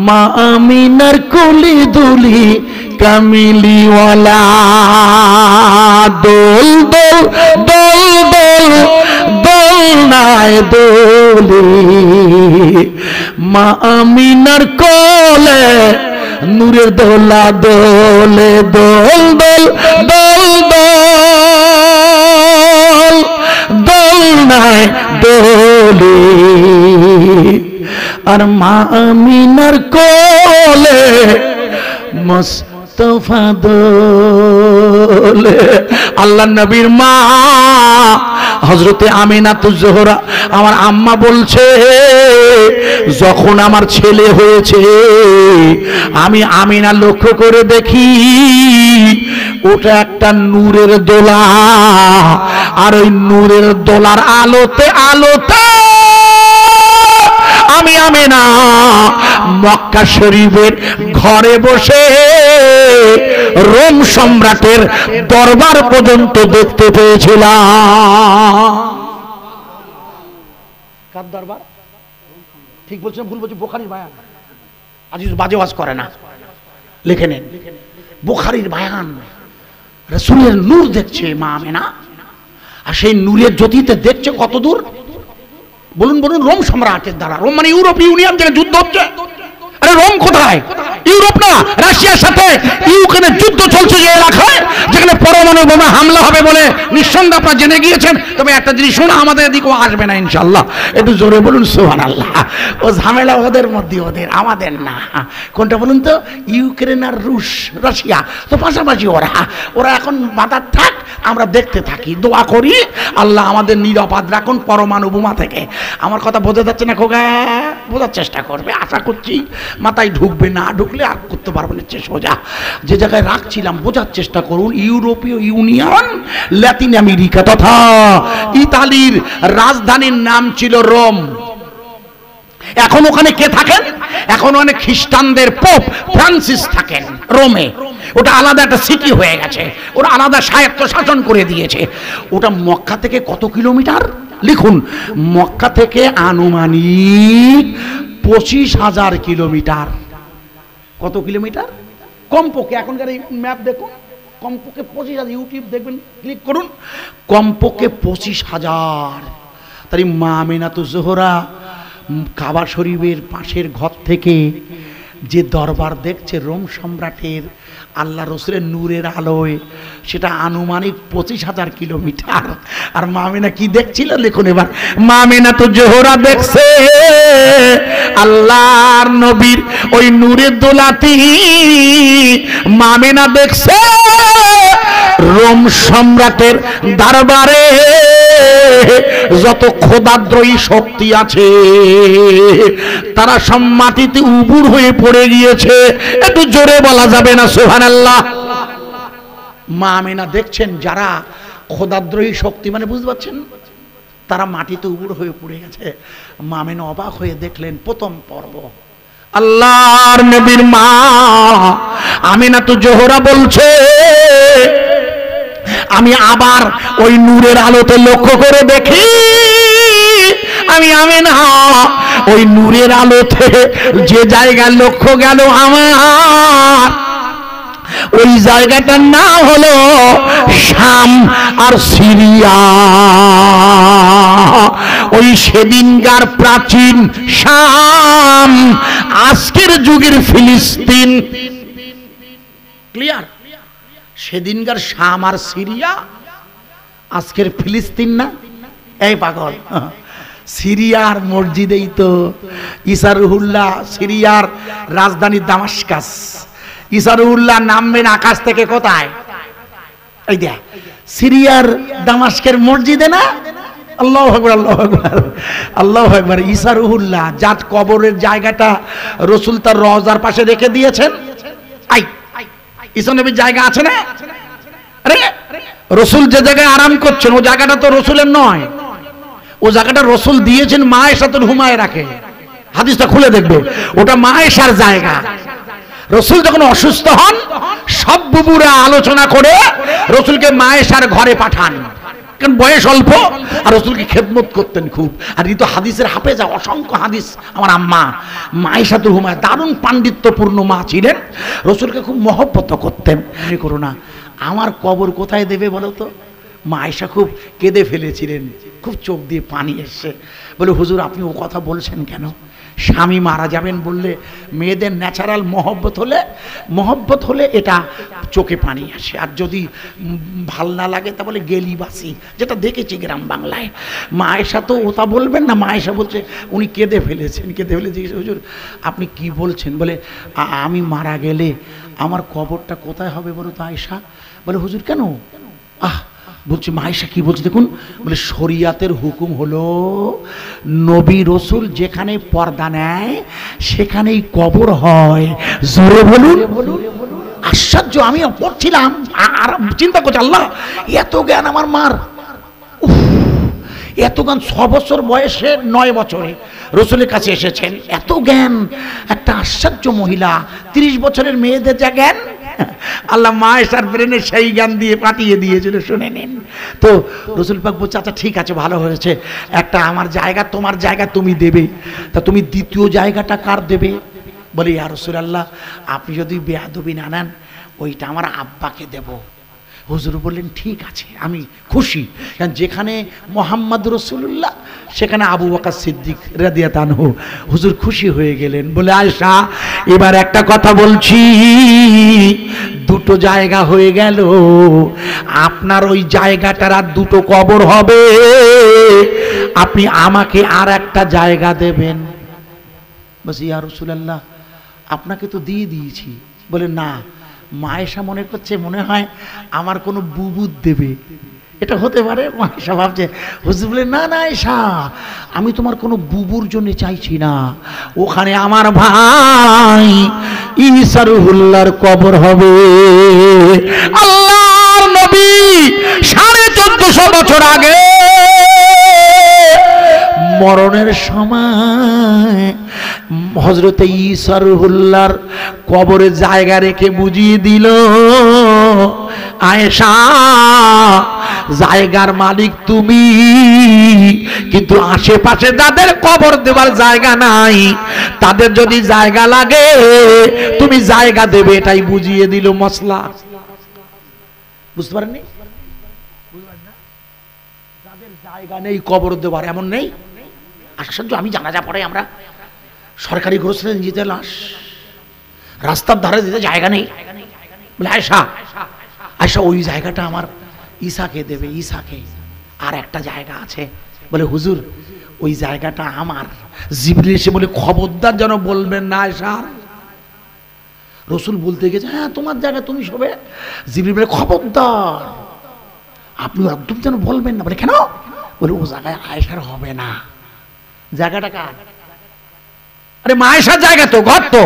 মা আমিনার কোলে দুলি কামিলিওয়ালা। দোল দোল দোল দোল দোলনায় দোলে, মা আমিনার কোলে নূরের দোলা দোলে। দোল দোল দোল দোল দোলনায় দোলে, আর মা আমিনার কোলে মুস্তাফা দোলে। আল্লাহ নবীর মা হযরতে আমিনাতুজ জোহরা আমার আম্মা বলছে, যখন আমার ছেলে হয়েছে আমি আমিনা লক্ষ্য করে দেখি ওটা একটা নূরের দোলা, আর ওই নূরের দোলার আলোতে আলোতে আমি আমিনা মক্কা শরীফের ঘরে বসে রোম সম্রাটের দরবার পর্যন্ত দেখতে পেয়েছিলাম। কার দরবার? ঠিক বলছেন ভুল বলছি? বুখারীর বায়ান। আজিজ বাজে ওয়াজ করে না, লিখে নেন। বুখারীর বায়ান। রাসূলের নূর দেখছে মা আমিনা, আর সেই নূরের জ্যোতিতে দেখছে কত দূর? বলুন বলুন। রোম সম্রাটের দ্বারা। রোম মানে ইউরোপীয় ইউনিয়ন, যেখানে যুদ্ধ হচ্ছে। আরে রোম কোথায়? ইউরোপ না, রাশিয়ার সাথে ইউক্রেনের যুদ্ধ চলছে যে এলাকায়, যেখানে পরমাণু বোমা হামলা হবে বলে নিঃসন্দেহে আপনারা জেনে গিয়েছেন। তবে একটা জিনিস শোনা, আমাদের এদিকেও আসবে না ইনশাআল্লাহ। একটু জোরে বলুন সুবহানাল্লাহ। ও ঝামেলা ওদের মধ্যে, ওদের, আমাদের না। কোনটা বলুন তো? ইউক্রেন আর রুশ, রাশিয়া তো পাশাপাশি। ওরা এখন বাধার থাক, আমরা দেখতে থাকি, দোয়া করি আল্লাহ আমাদের নিরাপদ রাখুন পরমাণু বোমা থেকে। আমার কথা বোঝা যাচ্ছে না খোকা? বোঝার চেষ্টা করবে, আশা করছি মাথায় ঢুকবে। না ঢুকলে আর করতে পারবেন না। সোজা যে জায়গায় রাখছিলাম বোঝার চেষ্টা করুন। ইউরোপীয় ইউনিয়ন, ল্যাটিন আমেরিকা তথা ইতালির রাজধানীর নাম ছিল রোম। এখন ওখানে কে থাকেন? এখন অনেক খ্রিস্টানদের পোপ ফ্রান্সিস থাকেন রোমে। ওটা আলাদা একটা সিটি হয়ে গেছে, ওরা আলাদা স্বায়ত্ত শাসন করে দিয়েছে। ওটা মক্কা থেকে কত কিলোমিটার লিখুন? মক্কা থেকে আনুমানিক 25,000 কিলোমিটার। কত কিলোমিটার? কমপক্ষে এখনকার এই ম্যাপ দেখুন, কমপক্ষে 25,000। ইউটিউব দেখবেন, ক্লিক করুন, কমপক্ষে 25,000। তাই মা আমিনাতুজ জোহরা কাবা শরীফের পাশের ঘর থেকে যে দরবার দেখছে রোম সম্রাটের আল্লাহ রসুলের নূরের আলোয়, সেটা আনুমানিক 25,000 কিলোমিটার। আর মা আমিনা কি দেখছিল দেখুন এবার। মা আমিনাতুজ জোহরা দেখছে আল্লাহর নবীর ওই নূরের দোলাতি। মা আমিনা দেখছে রোম সম্রাটের দরবারে যত খোদাদ্রোহী শক্তি আছে তারা সব মাটিতে উবুর হয়ে পড়ে গিয়েছে। একটু জোরে বলা যাবে না সুবহানাল্লাহ? মা আমিনা দেখছেন যারা খোদাদ্রোহী শক্তি, মানে বুঝতে পারছেন, তারা মাটিতে উবুর হয়ে পড়ে গেছে। মা আমিনা অবাক হয়ে দেখলেন প্রথম পর্ব। আল্লাহর নবীর মা আমিনাতুজ জোহরা বলছে, আমি আবার ওই নূরের আলোতে লক্ষ্য করে দেখি, আমি আমিনা ওই নূরের আলোতে যে জায়গায় লক্ষ্য গেল আমার, ওই জায়গাটার নাম হলো শাম আর সিরিয়া। ওই সেদিনকার প্রাচীন শাম, আজকের যুগের ফিলিস্তিন। ক্লিয়ার? সেদিনকার শাম আর সিরিয়া আজকের ফিলিস্তিন না? এই পাগল, সিরিয়ার মসজিদেই তো ঈসা রুহুল্লাহ, সিরিয়ার রাজধানী দামাস্কাস। ঈসা রুহুল্লাহ নামবেন আকাশ থেকে কোথায়? এই দেখ সিরিয়ার দামাস্কের মসজিদে না? আল্লাহু আকবার, আল্লাহু আকবার, আল্লাহু আকবার। ঈসা রুহুল্লাহ যার কবরের জায়গাটা রসুল তার রওজার পাশে রেখে দিয়েছেন। আই ঈসা নবীর জায়গা আছে না? আরে রসুল যে জায়গায় আরাম করছেন ও জায়গাটা তো রসুলের নয়, ও জায়গাটা রসুল দিয়েছেন মা আয়েশাতুল হুমায়রাকে। হাদিসটা খুলে দেখবে, ওটা মা আয়েশার জায়গা। রসুল যখন অসুস্থ হন সব বুবুরা আলোচনা করে রসুলকে মা আয়েশার ঘরে পাঠান, কারণ বয়স অল্প আর রসুলকে খেদমত করতেন খুব। আর এই তো হাদিসের হাফেজা, অসংখ্য হাদিস আমার আম্মা মা আয়েশাতুল হুমায়রা দারুণ পাণ্ডিত্যপূর্ণ মা ছিলেন, রসুলকে খুব মহব্বত করতেন। মনে করো না আমার কবর কোথায় দেবে বলো তো? মা আয়েশা খুব কেঁদে ফেলেছিলেন, খুব চোখ দিয়ে পানি এসছে। বলে হুজুর আপনি ও কথা বলছেন কেন? স্বামী মারা যাবেন বললে মেয়েদের ন্যাচারাল মহব্বত হলে এটা চোখে পানি আসে, আর যদি ভাল না লাগে তা বলে গেলি বাসি, যেটা দেখেছি গ্রাম বাংলায়। মা আয়েশা তো ওটা বলবেন না, মা আয়েশা বলছে উনি কেঁদে ফেলে জিজ্ঞেস, হুজুর আপনি কি বলছেন? বলে আমি মারা গেলে আমার কবরটা কোথায় হবে বলো তো আয়েশা? বলে হুজুর কেন? বলছি মা আয়েশা কি বলছে দেখুন। বলে শরিয়াতের হুকুম হলো নবী রসুল যেখানে পর্দা নেয় সেখানেই কবর হয়। জোরে বলুন। আশ্চর্য, আমি পড়ছিলাম আর চিন্তা করছি আল্লাহ এত জ্ঞান আমার মার, এত জ্ঞান। 6 বছর বয়সে 9 বছরে রসুলের কাছে এসেছেন, এত জ্ঞান। একটা আশ্চর্য মহিলা, 30 বছরের মেয়েদের যা জ্ঞান আল্লাহ মা আয়েশার ব্রেনে সেই জ্ঞান দিয়ে পাঠিয়ে দিয়েছিল। শুনে নিন তো। রসুল পাক বলছে আচ্ছা ঠিক আছে ভালো হয়েছে, একটা আমার জায়গা তোমার জায়গা তুমি দেবে, তা তুমি দ্বিতীয় জায়গাটা কার দেবে? বলে ইয়া রাসূলুল্লাহ আপনি যদি বেয়াদবি না নেন ওইটা আমার আব্বাকে দেব। হুজুর বললেন ঠিক আছে আমি খুশি, কারণ যেখানে মোহাম্মদ রসুল্লাহ সেখানে আবু বকর সিদ্দিক রাদিয়াল্লাহু আনহু। হুজুর খুশি হয়ে গেলেন। বলে আয়েশা এবার একটা কথা বলছি, দুটো জায়গা হয়ে গেল, আপনার ওই জায়গাটার আর দুটো কবর হবে, আপনি আমাকে আর একটা জায়গা দেবেন। বলছি ইয়া রাসূলুল্লাহ আপনাকে তো দিয়ে দিয়েছি। বলে না, মা আয়েশা মনে করছে মনে হয় আমার কোনো বুবুদ দেবে, এটা হতে পারে। মা আয়েশা ভাবছে, হুজুর বলে না না আয়েশা আমি তোমার কোনো বুবুর জন্য চাইছি না, ওখানে আমার ভাই ঈসা রুহুল্লাহর কবর হবে। আল্লাহর নবী 1450 বছর আগে মরণের সময় হযরতে ঈসা রুহুল্লাহর কবরে জায়গা রেখে বুঝিয়ে দিল, আয়েশা জায়গার মালিক তুমি, কিন্তু আশেপাশে যাদের কবর দেবার জায়গা নাই তাদের যদি জায়গা লাগে তুমি জায়গা দেবে, এটাই বুঝিয়ে দিল মসলা। বুঝতে পারেননি? যাদের জায়গা নেই কবর দেবার, এমন নেই? আশ্চর্য, আমি জানাজা পড়ে আমরা সরকারি গোরস্থানে যেতে লাশ রাস্তার ধারে দিতে জায়গা নেই, বলে আয়েশা আয়েশা ওই জায়গাটা আমার ঈসাকে দেবে, ঈসাকে। আর একটা জায়গা আছে, বলে হুজুর ওই জায়গাটা আমার। জিবরিল এসে বলে খবরদার যেন বলবেন না আয়েশা। রসুল বলতে গেছে হ্যাঁ তোমার জায়গা তুমি শোবে। জিবরিল বলে খবরদার আপনি একদম যেন বলবেন না। বলে কেন? বলে ও জায়গায় আয়েশার হবে না। জায়গাটা কার? আরে মা আয়েশার জায়গা তো, ঘর তো,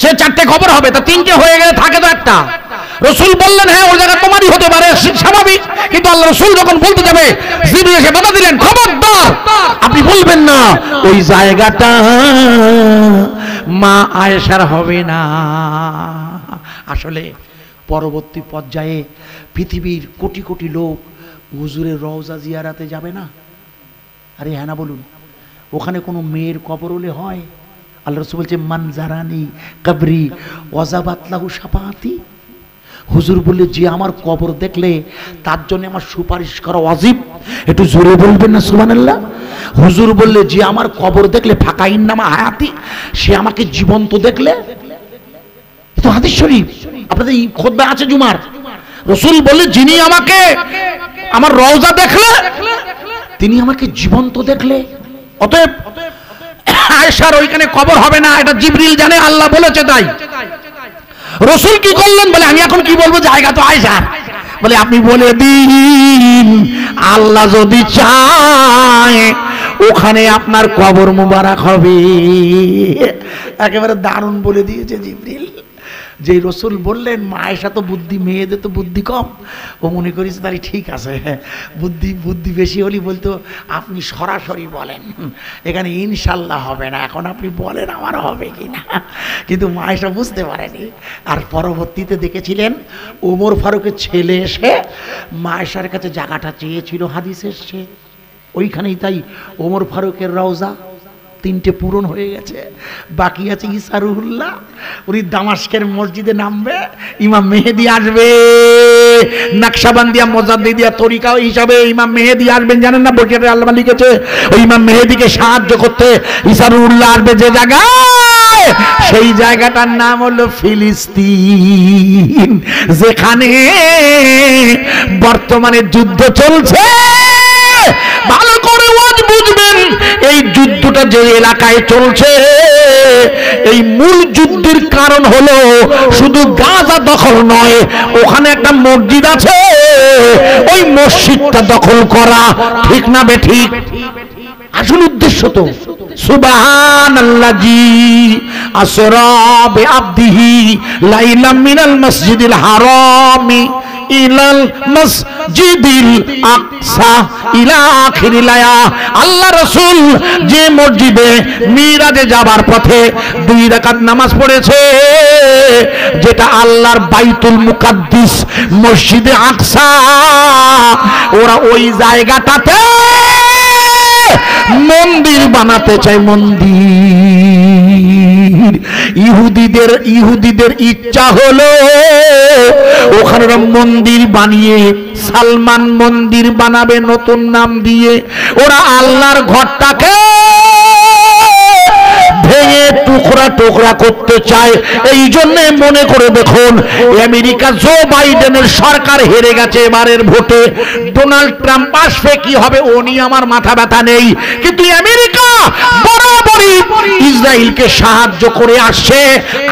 সে চারটে খবর হবে, তা তিনটে হয়ে গেলে থাকে তো একটা। রসুল বললেন হ্যাঁ ওই জায়গা তোমারই হতে পারে, স্বাভাবিক। কিন্তু আল্লাহ রসুল যখন বলতে যাবে জিবরিল এসে বাধা দিলেন, খবরদার আপনি বলবেন না ওই জায়গাটা মা আয়েশার হবে না। আসলে পরবর্তী পর্যায়ে পৃথিবীর কোটি কোটি লোক হুজুরের রওজা জিয়ারাতে যাবে না? আরে হ্যাঁ না বলুন? ওখানে কোনো মেয়ের কবর হলে হয়? আল্লাহ রাসূল বলছে মান জারানি কবরি ওয়াজাবাত লাহু শাফাআতি। হুজুর বললে যে আমার কবর দেখলে তার জন্য আমার সুপারিশ করা ওয়াজিব। একটু জোরে বলবেন না সুবহানাল্লাহ। হুজুর বললে যে আমার কবর দেখলে ফাকাইন নামা হায়াতি, সে আমাকে জীবন্ত দেখলে। তো হাদিস শরীফ আপনাদের খুতবা আছে জুমার। রাসূল বললে যিনি আমাকে আমার রওজা দেখলে তিনি আমাকে জীবন্ত দেখলে। অতএব আয়েশার ওইখানে কবর হবে না, এটা জিবরিল জানে, আল্লাহ বলেছে তাই। রাসূল কি করলেন? বলে আমি এখন কি বলবো, জায়গা তো আয়েশার। বলে আপনি বলে দিন আল্লাহ যদি চায় ওখানে আপনার কবর মুবারক হবে। একেবারে দারুণ বলে দিয়েছে জিবরিল। যে রসুল বললেন মা আয়েশা তো বুদ্ধি, মেয়েদের তো বুদ্ধি কম, ও মনে করেছে তাহলে ঠিক আছে, বুদ্ধি বেশি হলে বলতো আপনি সরাসরি বলেন, এখানে ইনশাল্লাহ হবে না, এখন আপনি বলেন আমার হবে কি না। কিন্তু মা আয়েশা বুঝতে পারেনি। আর পরবর্তীতে দেখেছিলেন ওমর ফারুকের ছেলে এসে মা আয়েশার কাছে জায়গাটা চেয়েছিল, হাদিস এসছে ওইখানেই। তাই ওমর ফারুকের রওজা তিনটে পূরণ হয়ে গেছে, বাকি আছে ঈসা রুহুল্লাহ। উনি দামাস্কের মসজিদে নামবে, ইমাম মেহেদি আসবে, নকশবন্দিয়া মুজাদ্দিদিয়া তরিকা হিসাবে ইমাম মেহেদি আসবেন। জানেন না বইটাতে আল্লাহ লিখেছে ওই ইমাম মেহেদিকে সাহায্য করতে ঈসা রুহুল্লাহ আসবে যে জায়গায়, সেই জায়গাটার নাম হলো ফিলিস্তিন, যেখানে বর্তমানে যুদ্ধ চলছে। ভালো করে ওয়াজ বুঝবেন, এই যুদ্ধটা যে এলাকায় চলছে এই মূল যুদ্ধের কারণ হলো শুধু গাজা দখল নয়, ওখানে একটা মসজিদ আছে, ওই মসজিদটা দখল করা। ঠিক না বেঠিক? আসল উদ্দেশ্য তো সুবহানাল্লাযী আসরা বিআবদিহি লাইলাম মিনাল মাসজিদিল হারামি ইলাল মসজিদিল আকসা ইলা আখিরিল আয়া। আল্লাহ রাসূল যে মসজিদে মিরাজে যাবার পথে 2 রাকাত নামাজ পড়েছে, যেটা আল্লাহর বাইতুল মুকাদ্দিস মসজিদে আকসা, ওরা ওই জায়গাটাতে মন্দির বানাতে চায়। মন্দির ইহুদিদের ইচ্ছা হলো ওখানে মন্দির বানিয়ে সালমান মন্দির বানাবে নতুন নাম দিয়ে। ওরা আল্লাহর ঘরটাকে ভেঙে টুকরা টুকরা করতে চায়। এই জন্য মনে করে দেখুন আমেরিকা জো বাইডেনের সরকার হেরে গেছে এবারের ভোটে, ডোনাল্ড ট্রাম্প আসবে কি হবে ও নিয়ে আমার মাথা ব্যথা নেই, কিন্তু আমেরিকা বরাবরই ইসরায়েলকে সাহায্য করে আসছে,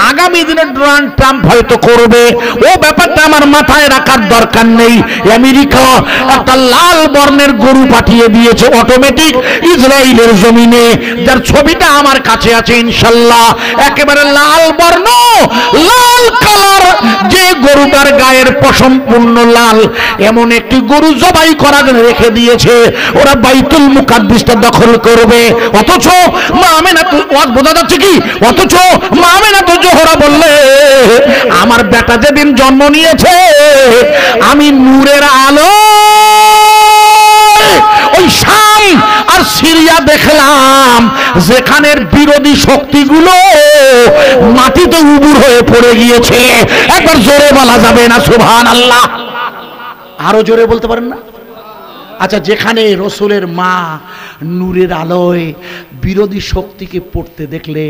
আগামী দিনে ডোনাল্ড ট্রাম্প হয়তো করবে, ও ব্যাপারটা আমার মাথায় রাখার দরকার নেই। আমেরিকা একটা লাল বর্ণের গরু পাঠিয়ে দিয়েছে অটোমেটিক ইসরায়েলের জমিনে, যার ছবিটা আমার কাছে আছে ইনশাআল্লাহ। একেবারে লাল বর্ণ, লাল কালার, যে গরুটার গায়ের পশম পূর্ণ লাল, এমন একটি গরু জবাই করার জন্য রেখে দিয়েছে। ওরা বাইতুল মুকাদ্দিসটা দখল করবে। অথচ মা আমেনা তো বোঝা যাচ্ছে কি, অথচ মা আমেনা তো জোহরা বললে আমার বেটা যেদিন জন্ম নিয়েছে আমি নূরের আলো ওই শাম আর সিরিয়া দেখলাম, যেখানের বিরোধী শক্তিগুলো মাটিতে উবুর হয়ে পড়ে গিয়েছে। একবার জোরে বলা যাবে না সুবহানাল্লাহ? আরো জোরে বলতে পারেন না? আচ্ছা, যেখানে রসুলের মা নূরের আলোয় বিরোধী শক্তিকে পড়তে দেখলে,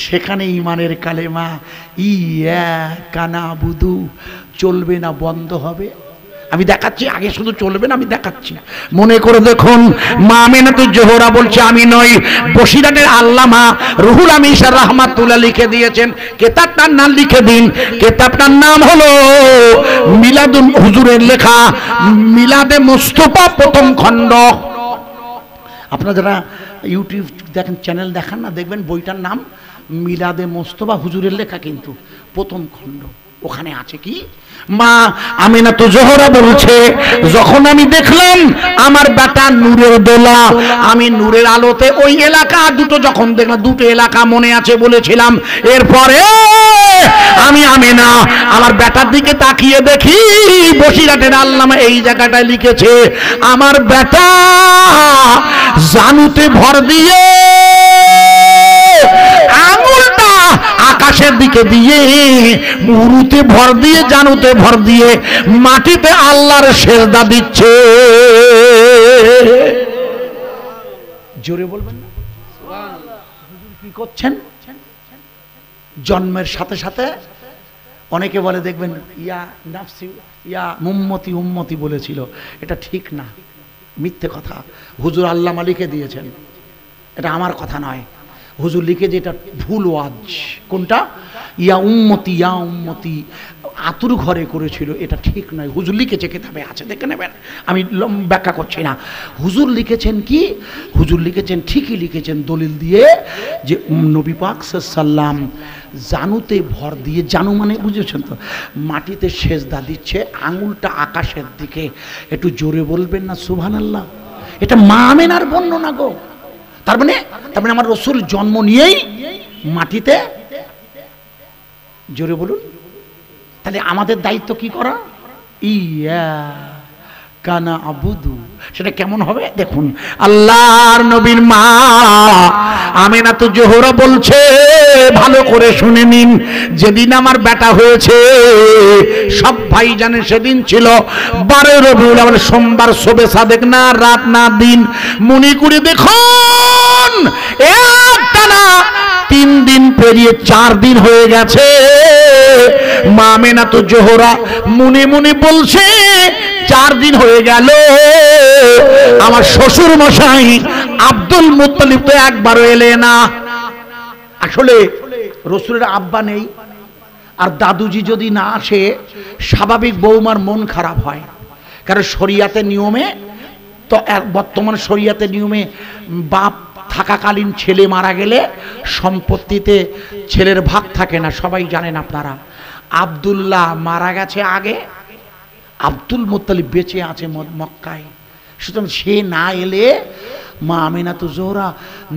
সেখানে ইমানের কালেমা ইয়া কানাবুদু চলবে না, বন্ধ হবে। আমি দেখাচ্ছি, আগে শুধু চলবে না, আমি দেখাচ্ছি, মনে করে দেখুন। মা আমেনাতুজ জোহরা বলছে আমি নই, বসিরহাটের আল্লামা রুহুল আমিন শাহ রাহমাতুল্লাহ লিখে দিয়েছেন, কিতাবটার নাম লিখে দিন, কিতাবটার নাম হলো মিলাদুন হুজুরের লেখা মিলাদে মুস্তাফা প্রথম খণ্ড। আপনারা যারা ইউটিউব দেখেন, চ্যানেল দেখান না, দেখবেন বইটার নাম মিলাদে মুস্তাফা হুজুরের লেখা, কিন্তু প্রথম খণ্ড। ওখানে আছে কি, মা আমেনাতুজ জোহরা বলছে, যখন আমি দেখলাম আমার বেটা নূরের দোলা, আমি নূরের আলোতে ওই এলাকা দুটো যখন দেখলাম, দুটো এলাকা মনে আছে বলেছিলাম, এরপরে আমি আমেনা আমার বেটার দিকে তাকিয়ে দেখি বসিরহাটের আল্লামা এই জায়গাটায় লিখেছে, আমার বেটা জানুতে ভর দিয়ে আঙুলটা আকাশের দিকে দিয়ে, উরুতে ভর দিয়ে, জানুতে ভর দিয়ে মাটিতে আল্লাহর সেজদা দিচ্ছে। জোরে বলবেন না? কি করছেন? জন্মের সাথে সাথে অনেকে বলে, দেখবেন ইয়া নাফসি ইয়া মুম্মতি উম্মতি বলেছিল, এটা ঠিক না, মিথ্যে কথা। হুজুর আল্লামা লিখে দিয়েছেন, এটা আমার কথা নয়, হুজুর লিখে যে এটা ভুল ওয়াজ। কোনটা? ইয়া উম্মতি আতুর ঘরে করেছিল, এটা ঠিক নয়। হুজুর লিখেছে, কিতাবে আছে, দেখে নেবেন, আমি ব্যাখ্যা করছি না। হুজুর লিখেছেন কি, হুজুর লিখেছেন, ঠিকই লিখেছেন দলিল দিয়ে, যে নবী পাক সাল্লাম জানুতে ভর দিয়ে, জানু মানে বুঝেছেন তো, মাটিতে সেজদা দিচ্ছে, আঙুলটা আকাশের দিকে। একটু জোরে বলবেন না সুবহানাল্লাহ? এটা মা আমেনার বর্ণনা গো। তার মানে আমার রসুল জন্ম নিয়েই মাটিতে, জোরে বলুন। তাহলে আমাদের দায়িত্ব কি করা? ইয়া কানা আবুদু, সেটা কেমন হবে দেখুন। আল্লাহর নবীর মা আমেনাতুজ জোহরা বলছে, ভালো করে শুনে নিন, যেদিন আমার বেটা হয়েছে সব ভাই জানে, সেদিন ছিল 12 রবিউল আউয়াল, সোমবার, শবে সাদেক না, রাত না দিন। মনে করে দেখুন, একটানা 3 দিন পেরিয়ে 4 দিন হয়ে গেছে। মা আমেনাতুজ জোহরা মনে মনে বলছে, 4 দিন হয়ে গেল, আমার শ্বশুর মশাই আব্দুল মুত্তালিব তো একবারও এলে না। আসলে রসুলের আব্বা নেই, আর দাদুজি যদি না আসে, স্বাভাবিক বৌমার মন খারাপ হয়। কারণ শরিয়াতের নিয়মে তো, বর্তমান শরিয়াতের নিয়মে বাপ থাকাকালীন ছেলে মারা গেলে সম্পত্তিতে ছেলের ভাগ থাকে না, সবাই জানেন আপনারা। আব্দুল্লাহ মারা গেছে আগে, আব্দুল মুত্তালিব বেঁচে আছে মক্কায়, সুতরাং সে না এলে মা আমেনাতুজ জোহরা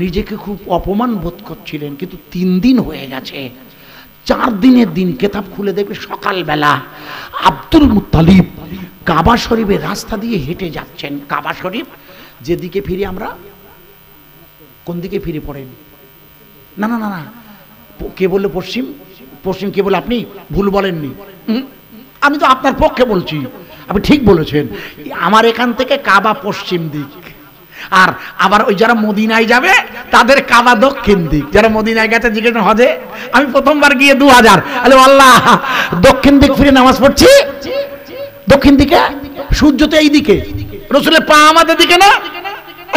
নিজেকে খুব অপমান বোধ করছিলেন। কিন্তু 3 দিন হয়ে গেছে, 4 দিনের দিন কেতাব খুলে দেখবে সকালবেলা আব্দুল মুত্তালিব কাবা শরীফের রাস্তা দিয়ে হেঁটে যাচ্ছেন। কাবা শরীফ যেদিকে ফিরে আমরা, কোন দিকে ফিরে পড়েন? না না না না, কে বললে পশ্চিম? পশ্চিম কে বলে? আপনি ভুল বলেননি, আমি তো আপনার পক্ষে বলছি, আপনি ঠিক বলেছেন। আমার এখান থেকে কাবা পশ্চিম দিক, আর আবার ওই যারা মদিনায় যাবে তাদের কাবা দক্ষিণ দিক। যারা মদিনায় গেছে জিজ্ঞেস হজে, আমি প্রথমবার গিয়ে 2000, আল্লাহ দক্ষিণ দিক ফিরে নামাজ পড়ছি, দক্ষিণ দিকে, সূর্য তো এই দিকে, রসুলের পা আমাদের দিকে না।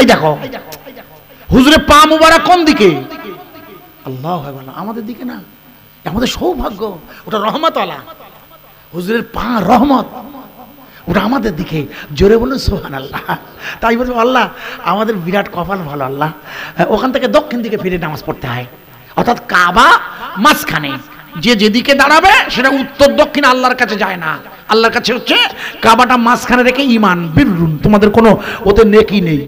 এই দেখো হুজুরের পা মুবারক কোন দিকে? আল্লাহু আকবার, আমাদের দিকে না, আমাদের সৌভাগ্য, ওটা রহমত আলা, হুজুরের পা রহমত, ওটা আমাদের দিকে। জোরে বলুন সুবহানাল্লাহ। তাই বলবো আল্লাহ আমাদের বিরাট কপাল ভালো আল্লাহ। ওখান থেকে দক্ষিণ দিকে ফিরে নামাজ পড়তে হয়, অর্থাৎ কাবা মাঝখানে, যে যেদিকে দাঁড়াবে সেটা উত্তর দক্ষিণ আল্লাহর কাছে যায় না, আল্লাহর কাছে হচ্ছে কাবাটা মাঝখানে রেখে ইমান বিররুন, তোমাদের কোনো ওতে নেকি নেই।